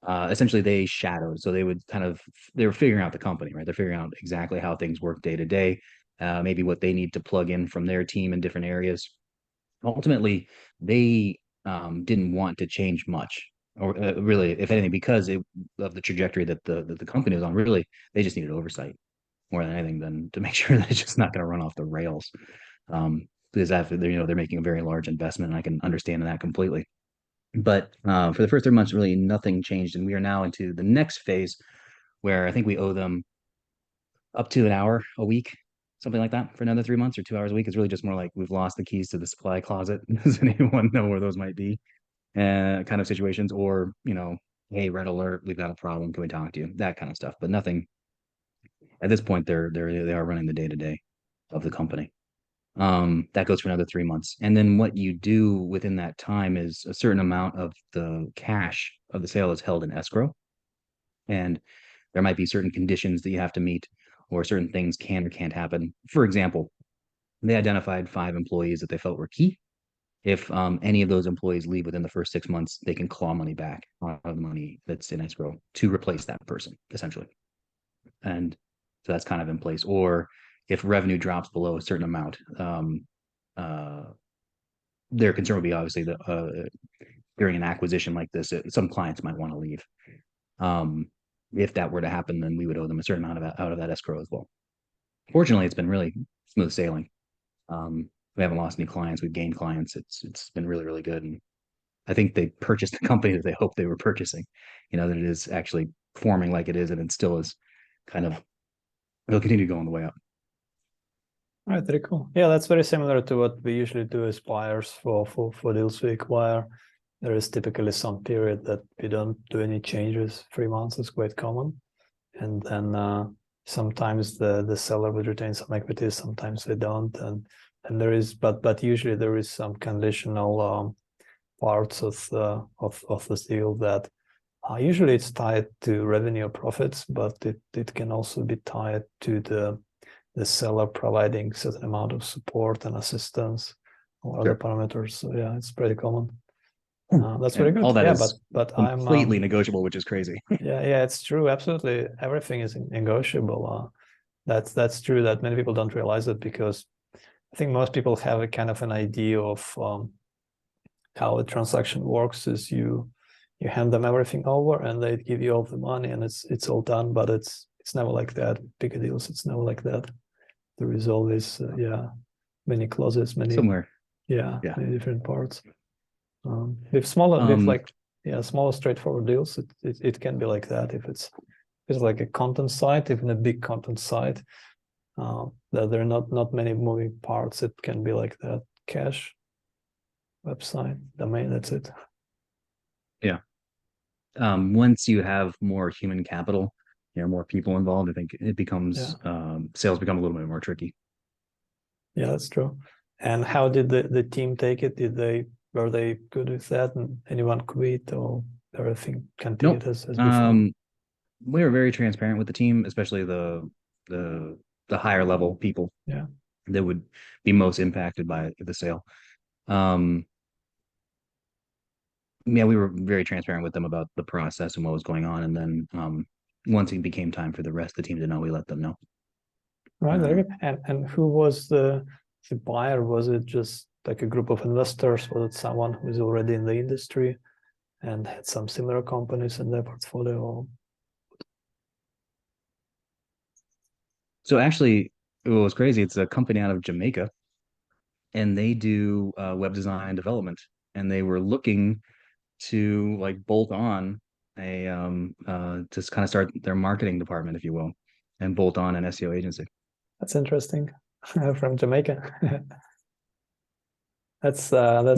Essentially they shadowed. So they were figuring out the company, right? They're figuring out exactly how things work day to day, maybe what they need to plug in from their team in different areas. Ultimately, they didn't want to change much, or really, if anything, because of the trajectory that the company was on. Really, they just needed oversight more than anything, than to make sure that it's just not going to run off the rails. because after they're making a very large investment, and I can understand that completely. But for the first 3 months, really nothing changed, and we are now into the next phase where I think we owe them up to an hour a week, something like that, for another 3 months, or 2 hours a week. It's really just more like we've lost the keys to the supply closet. Does anyone know where those might be? Kind of situations, or hey, red alert, we've got a problem. Can we talk to you? That kind of stuff. But nothing at this point. They are running the day to day of the company. That goes for another 3 months, and then what you do within that time is a certain amount of the cash of the sale is held in escrow, and there might be certain conditions that you have to meet, or certain things can or can't happen. For example, they identified 5 employees that they felt were key. If any of those employees leave within the first 6 months, they can claw money back out of the money that's in escrow to replace that person, essentially. And so that's kind of in place. Or if revenue drops below a certain amount, their concern would be obviously that during an acquisition like this, some clients might want to leave. If that were to happen, then we would owe them a certain amount out of that escrow as well. Fortunately, it's been really smooth sailing. We haven't lost any clients. We've gained clients. It's been really, really good. And I think they purchased the company that they hoped they were purchasing, that it is actually forming like it is, and it still is kind of, it'll continue going the way up. All right, very cool. Yeah, that's very similar to what we usually do as buyers for deals we acquire. There is typically some period that we don't do any changes. 3 months is quite common. And then sometimes the seller would retain some equity, sometimes they don't. And there is, but usually there is some conditional parts of this deal that usually it's tied to revenue or profits, but it can also be tied to the seller providing certain amount of support and assistance or other parameters. So yeah, it's pretty common. That's very good. All that is but completely I'm negotiable, which is crazy. yeah, it's true. Absolutely, everything is negotiable. That's true. That many people don't realize it, because I think most people have a kind of an idea of how a transaction works. Is you hand them everything over and they give you all the money and it's all done. But it's never like that. Bigger deals, it's never like that. There is always many clauses, many many different parts. With smaller straightforward deals, it can be like that. If it's like a content site, even a big content site, that there are not many moving parts, it can be like that. Cash, website, domain, that's it. Yeah. Once you have more human capital, more people involved, I think it becomes sales become a little bit more tricky. Yeah, that's true. And how did the team take it? Were they good with that, and anyone quit, or everything continued as before? We were very transparent with the team, especially the higher level people that would be most impacted by the sale. We were very transparent with them about the process and what was going on, and then once it became time for the rest of the team to know, we let them know. Right, very good. And who was the buyer? Was it just like a group of investors? Was it someone who is already in the industry and had some similar companies in their portfolio? So actually, it was crazy. It's a company out of Jamaica, and they do web design development, and they were looking to like bolt on a to kind of start their marketing department, if you will, and bolt on an SEO agency. That's interesting. From Jamaica. That's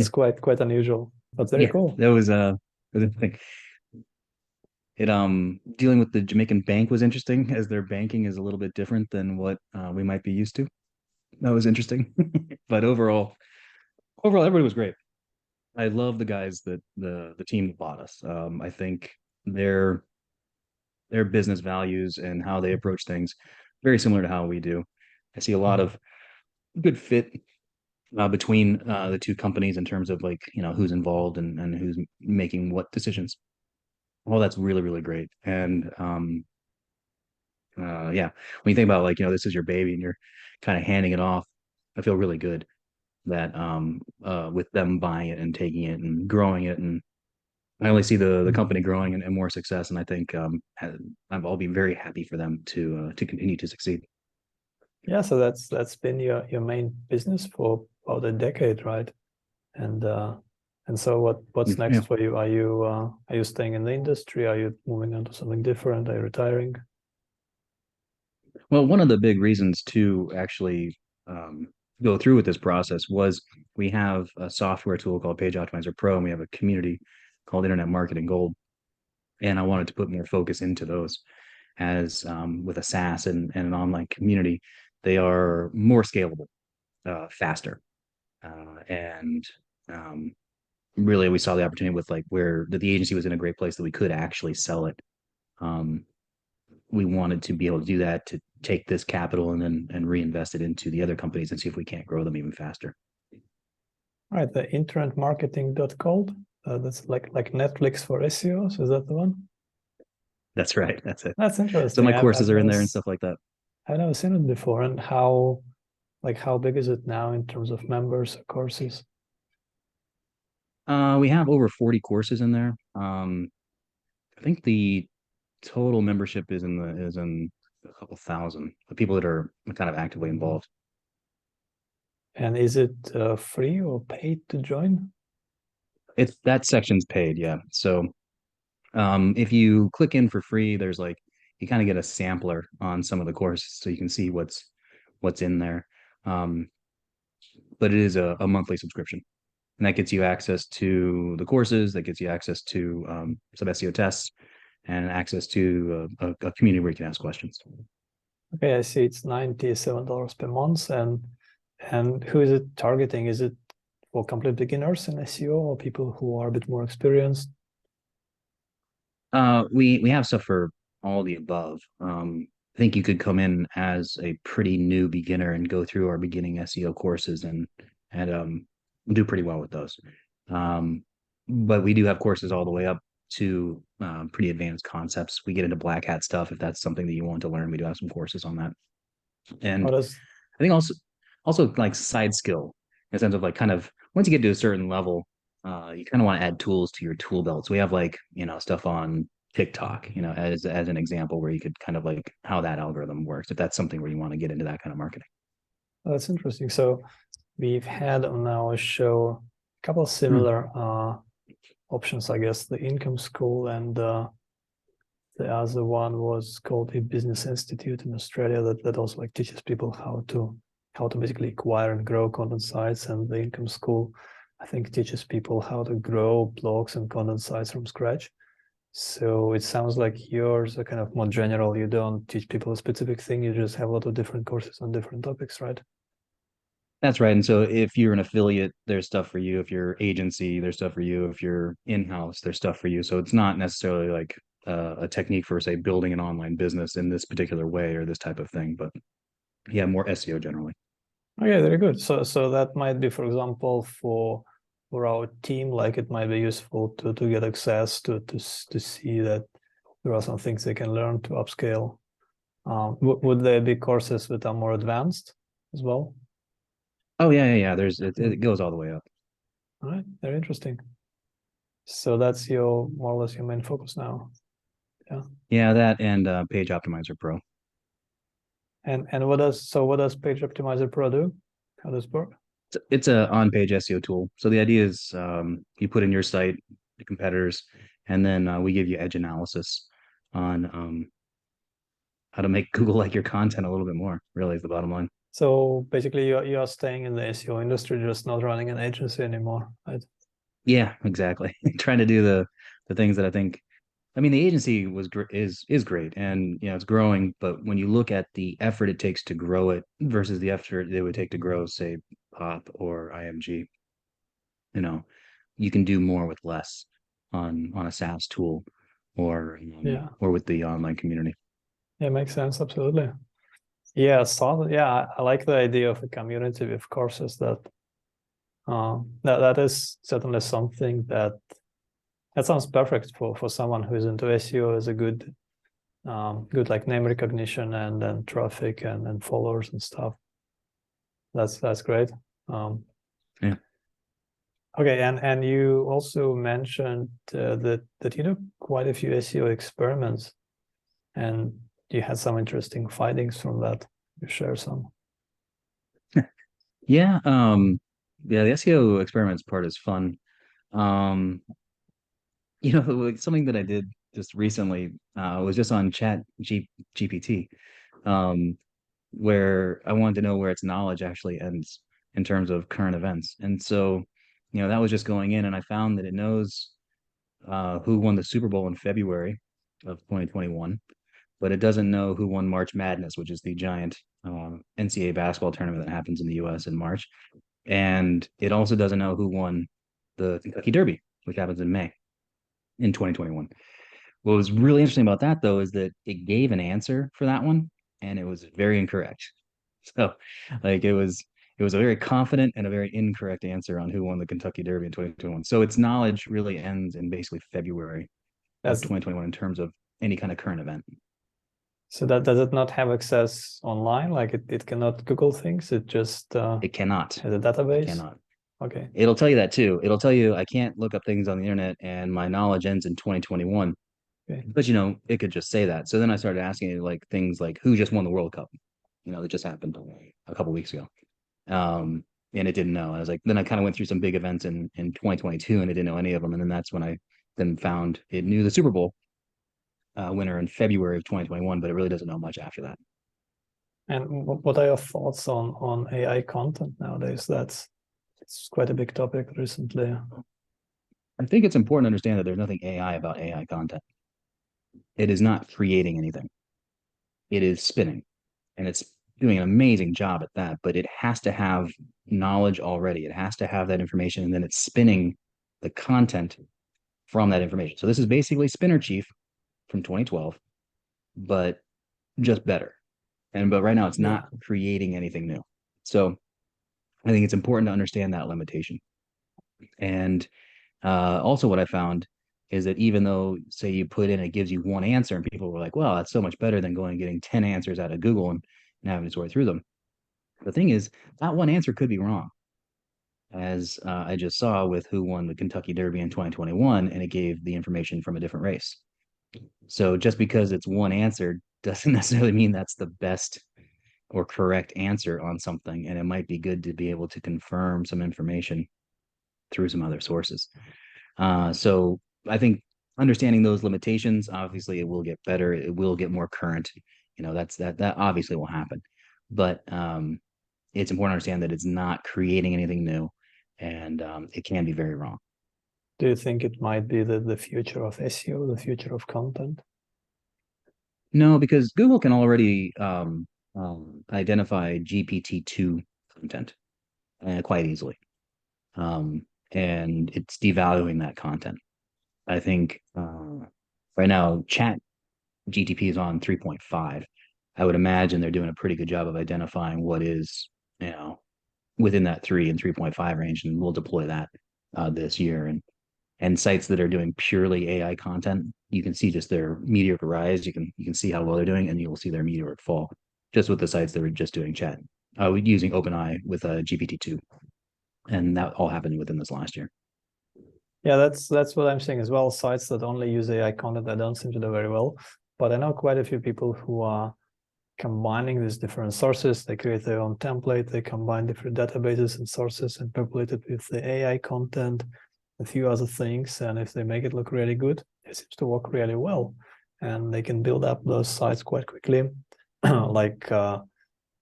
quite unusual, but very cool. That was a thing. Dealing with the Jamaican bank was interesting, as their banking is a little bit different than what we might be used to. That was interesting. But overall everybody was great. I love the guys that the team that bought us. I think their business values and how they approach things very similar to how we do. I see a lot of good fit between the two companies in terms of like who's involved and who's making what decisions. Well, that's really, really great. And when you think about like this is your baby and you're kind of handing it off, I feel really good that with them buying it and taking it and growing it, and I only see the company growing and more success, and I think I'll be very happy for them to continue to succeed. Yeah, so that's been your main business for about a decade, right? And so what's next Yeah. for you? Are you staying in the industry? Are you moving on to something different? Are you retiring? Well, one of the big reasons to actually go through with this process was we have a software tool called PageOptimizer Pro, and we have a community called Internet Marketing Gold. And I wanted to put more focus into those as with a SaaS and an online community, they are more scalable, faster. And really, we saw the opportunity with like where the agency was in a great place that we could actually sell it. We wanted to be able to do that, to take this capital and reinvest it into the other companies and see if we can't grow them even faster. All right, the internetmarketing.gold. That's like Netflix for SEOs. Is that the one? That's right. That's it. That's interesting. So my courses I've are in never there and stuff like that. I've never seen it before. And how big is it now in terms of members or courses? We have over 40 courses in there. I think the total membership is in a couple thousand. The people that are kind of actively involved. And is it free or paid to join? It's that section's paid, yeah. So if you click in for free, there's like you kind of get a sampler on some of the courses, so you can see what's in there. But it is a monthly subscription, and that gets you access to the courses, that gets you access to some SEO tests, and access to a community where you can ask questions. Okay, I see it's $97 per month, and who is it targeting? Is it for complete beginners in SEO or people who are a bit more experienced? We have stuff for all the above. I think you could come in as a pretty new beginner and go through our beginning SEO courses and do pretty well with those. But we do have courses all the way up to pretty advanced concepts. We get into black hat stuff if that's something that you want to learn. We do have some courses on that. And I think also like side skill in the sense of like kind of once you get to a certain level, you kind of want to add tools to your tool belt. So we have like, stuff on TikTok, as an example where you could kind of like how that algorithm works, if that's something where you want to get into that kind of marketing. That's interesting. So we've had on our show a couple of similar options, I guess, the Income School and the other one was called a Business Institute in Australia that also like teaches people how to basically acquire and grow content sites. And the Income School, I think, teaches people how to grow blogs and content sites from scratch. So it sounds like yours are kind of more general. You don't teach people a specific thing. You just have a lot of different courses on different topics, right? That's right. And so if you're an affiliate, there's stuff for you. If you're agency, there's stuff for you. If you're in-house, there's stuff for you. So it's not necessarily like a technique for, say, building an online business in this particular way or this type of thing, but yeah, more SEO generally. Okay, very good. So that might be, for example, for our team, like it might be useful to get access to see that there are some things they can learn to upscale. Would there be courses that are more advanced as well? Oh yeah. It goes all the way up. All right, very interesting. So that's more or less your main focus now. Yeah. Yeah, that and PageOptimizer Pro. And what does PageOptimizer Pro do? How does it work? It's a on-page SEO tool. So the idea is you put in your site, the competitors, and then we give you edge analysis on how to make Google like your content a little bit more, really is the bottom line. So basically you are staying in the SEO industry, just not running an agency anymore, right? Yeah, exactly. Trying to do the things that I mean, the agency is great and it's growing, but when you look at the effort it takes to grow it versus the effort it would take to grow, say, Pop or IMG, you can do more with less on a SaaS tool or with the online community. Yeah, makes sense. Absolutely. Yeah, I like the idea of a community with courses that is certainly something that sounds perfect for someone who is into SEO as a good like name recognition and then traffic and followers and stuff. That's great. Yeah. Okay, and you also mentioned that you do quite a few SEO experiments, and you had some interesting findings from that. You share some. Yeah. Yeah, the SEO experiments part is fun. Um, like something that I did just recently was just on GPT, um, where I wanted to know where its knowledge actually ends in terms of current events. And so, that was just going in, and I found that it knows who won the Super Bowl in February of 2021, but it doesn't know who won March Madness, which is the giant NCAA basketball tournament that happens in the U.S. in March. And it also doesn't know who won the Kentucky Derby, which happens in May in 2021. What was really interesting about that, though, is that it gave an answer for that one, and it was very incorrect. So, like, it was a very confident and a very incorrect answer on who won the Kentucky Derby in 2021. So its knowledge really ends in basically February of That's 2021 in terms of any kind of current event. so that does it not have access online? Like it cannot Google things. It just It cannot. has a It database. cannot. Okay. It'll tell you that too. It'll tell you I can't look up things on the internet and my knowledge ends in 2021. Okay. But it could just say that. So then I started asking it like things like who just won the World Cup? That just happened a couple weeks ago. And it didn't know. I was like, then I kind of went through some big events in 2022 and it didn't know any of them. And then that's when I then found it knew the Super Bowl winner in February of 2021, but it really doesn't know much after that. And what are your thoughts on AI content nowadays? It's quite a big topic recently. I think it's important to understand that there's nothing AI about AI content. It is not creating anything. It is spinning, and it's doing an amazing job at that, but it has to have knowledge already. It has to have that information, and then it's spinning the content from that information. So this is basically Spinner Chief from 2012, but just better. But right now it's not creating anything new. So I think it's important to understand that limitation. And also what I found is that even though, say, you put in, it gives you one answer and people were like, well, that's so much better than going and getting 10 answers out of Google and having to sort through them. The thing is, that one answer could be wrong, as I just saw with who won the Kentucky Derby in 2021, and it gave the information from a different race. So just because it's one answer doesn't necessarily mean that's the best or correct answer on something. And it might be good to be able to confirm some information through some other sources. So I think understanding those limitations, obviously it will get better. It will get more current. That obviously will happen. But it's important to understand that it's not creating anything new, and it can be very wrong. Do you think it might be the future of SEO, the future of content? No, because Google can already identify GPT-2 content quite easily. And it's devaluing that content. I think right now, Chat GTP is on 3.5. I would imagine they're doing a pretty good job of identifying what is, within that 3 and 3.5 range, and we'll deploy that this year. And sites that are doing purely AI content, you can see just their meteoric rise. You can see how well they're doing, and you will see their meteoric fall. Just with the sites that were just doing chat, using OpenAI with GPT-2, and that all happened within this last year. Yeah, that's what I'm saying as well. Sites that only use AI content that don't seem to do very well. But I know quite a few people who are combining these different sources. They create their own template. They combine different databases and sources and populate it with the AI content, a few other things. And if they make it look really good, it seems to work really well. And they can build up those sites quite quickly. Like the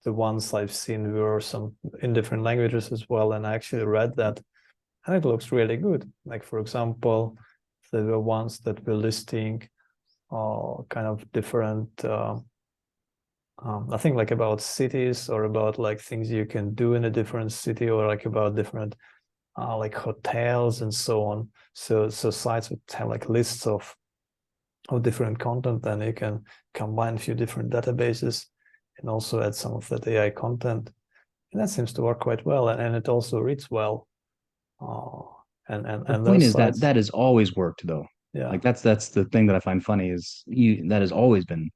ones I've seen were some in different languages as well. And I actually read that, and it looks really good. Like, for example, there were ones that were listing kind of different, I think like about cities, or about like things you can do in a different city, or like about different like hotels and so on. So sites would have like lists of different content, then you can combine a few different databases and also add some of that AI content. And that seems to work quite well, and it also reads well. And the point is sites, that has always worked, though. Yeah, like that's the thing that I find funny is that has always been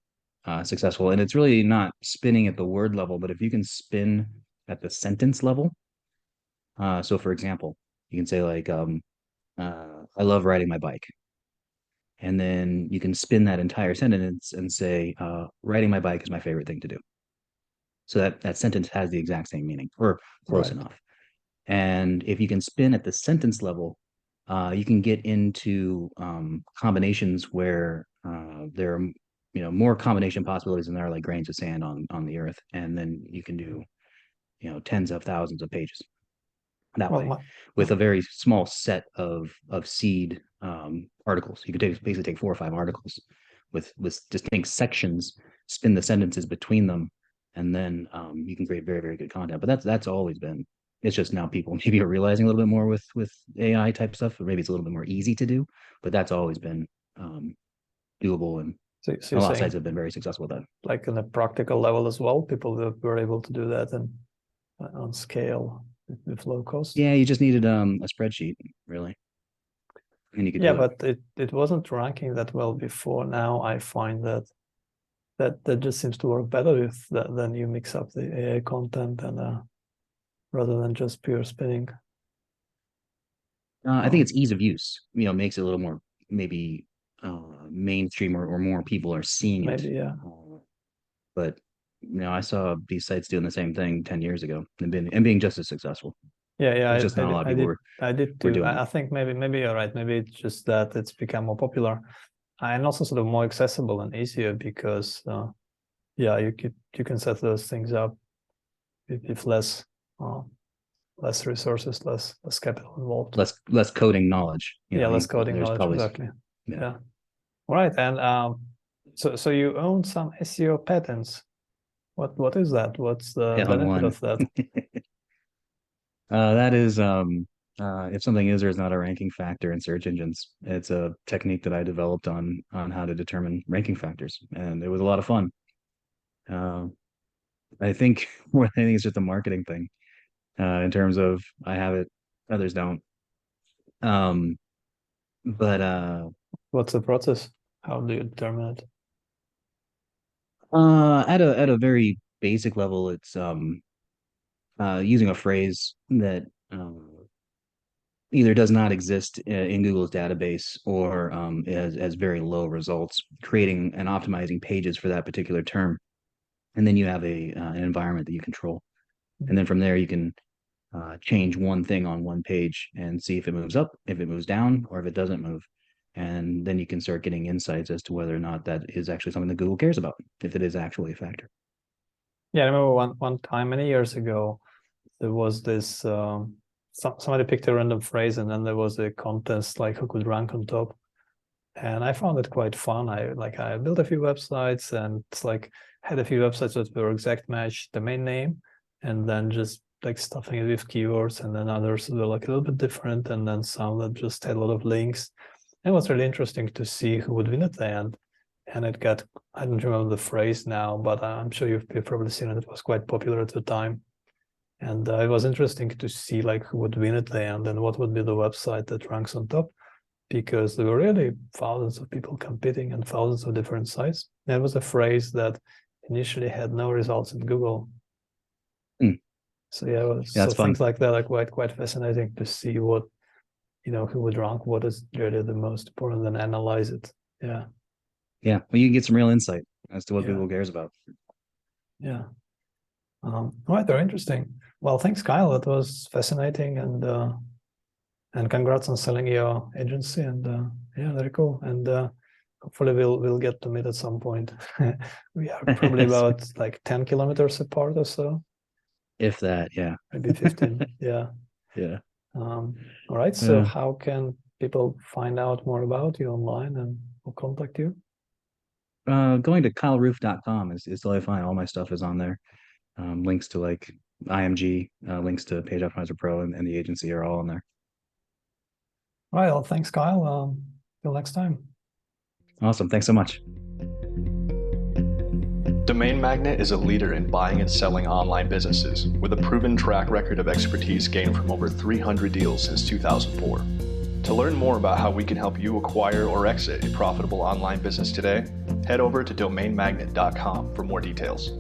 successful, and it's really not spinning at the word level, but if you can spin at the sentence level. So for example, you can say like I love riding my bike, and then you can spin that entire sentence and say riding my bike is my favorite thing to do. So that sentence has the exact same meaning, or close right. enough. And if you can spin at the sentence level, you can get into combinations where there are more combination possibilities than there are like grains of sand on the earth, and then you can do tens of thousands of pages that way with a very small set of seed articles. You could basically take 4 or 5 articles with distinct sections, spin the sentences between them, and then you can create very, very good content. But that's always been. It's just now people maybe are realizing a little bit more with AI type stuff, or maybe it's a little bit more easy to do. But that's always been doable, and so a lot of sites have been very successful with that. Like on a practical level as well, people that were able to do that and on scale with low cost. Yeah, you just needed a spreadsheet, really. And you could but it wasn't ranking that well before. Now I find that just seems to work better with that. Then you mix up the AI content and rather than just pure spinning. I think it's ease of use. Makes it a little more maybe mainstream, or more people are seeing it. Maybe, yeah. But I saw these sites doing the same thing 10 years ago and being just as successful. Yeah. Just not a lot of people I did too. I think maybe you're right. Maybe it's just that it's become more popular and also sort of more accessible and easier because you can set those things up with less resources, less capital involved, less coding knowledge. Less coding knowledge, exactly. Yeah. All right. And so you own some SEO patents. What is that? What's the benefit of that? That is if something is or is not a ranking factor in search engines. It's a technique that I developed on how to determine ranking factors, and it was a lot of fun. I think more than anything, it's just a marketing thing. In terms of I have it, others don't. But what's the process? How do you determine it? At a very basic level, it's using a phrase that either does not exist in Google's database or has very low results, creating and optimizing pages for that particular term. And then you have an environment that you control. And then from there, you can change one thing on one page and see if it moves up, if it moves down, or if it doesn't move. And then you can start getting insights as to whether or not that is actually something that Google cares about, if it is actually a factor. Yeah, I remember one time many years ago, there was this, somebody picked a random phrase and then there was a contest like who could rank on top. And I found it quite fun. I built a few websites and it's like had a few websites that were exact match domain name and then just like stuffing it with keywords, and then others were like a little bit different, and then some that just had a lot of links. It was really interesting to see who would win at the end. And it got, I don't remember the phrase now, but I'm sure you've probably seen it. It was quite popular at the time. And it was interesting to see like who would win at the end and what would be the website that ranks on top, because there were really thousands of people competing and thousands of different sites. And it was a phrase that initially had no results in Google. So yeah, that's fun. Things like that are quite fascinating to see what, who would rank, what is really the most important, and analyze it. Yeah. Yeah. Well, you can get some real insight as to what Google cares about. Yeah. All right. Very interesting. Well, thanks, Kyle. That was fascinating, and congrats on selling your agency. And very cool. And hopefully we'll get to meet at some point. We are probably about like 10 kilometers apart or so. If that, yeah. Maybe 15. Yeah. Yeah. All right. So how can people find out more about you online and contact you? Going to kyleroof.com is totally fine. All my stuff is on there. Links to like IMG, links to PageOptimizer Pro and the agency are all on there. All right. Well, thanks, Kyle. Till next time. Awesome. Thanks so much. Domain Magnet is a leader in buying and selling online businesses with a proven track record of expertise gained from over 300 deals since 2004. To learn more about how we can help you acquire or exit a profitable online business today, head over to domainmagnet.com for more details.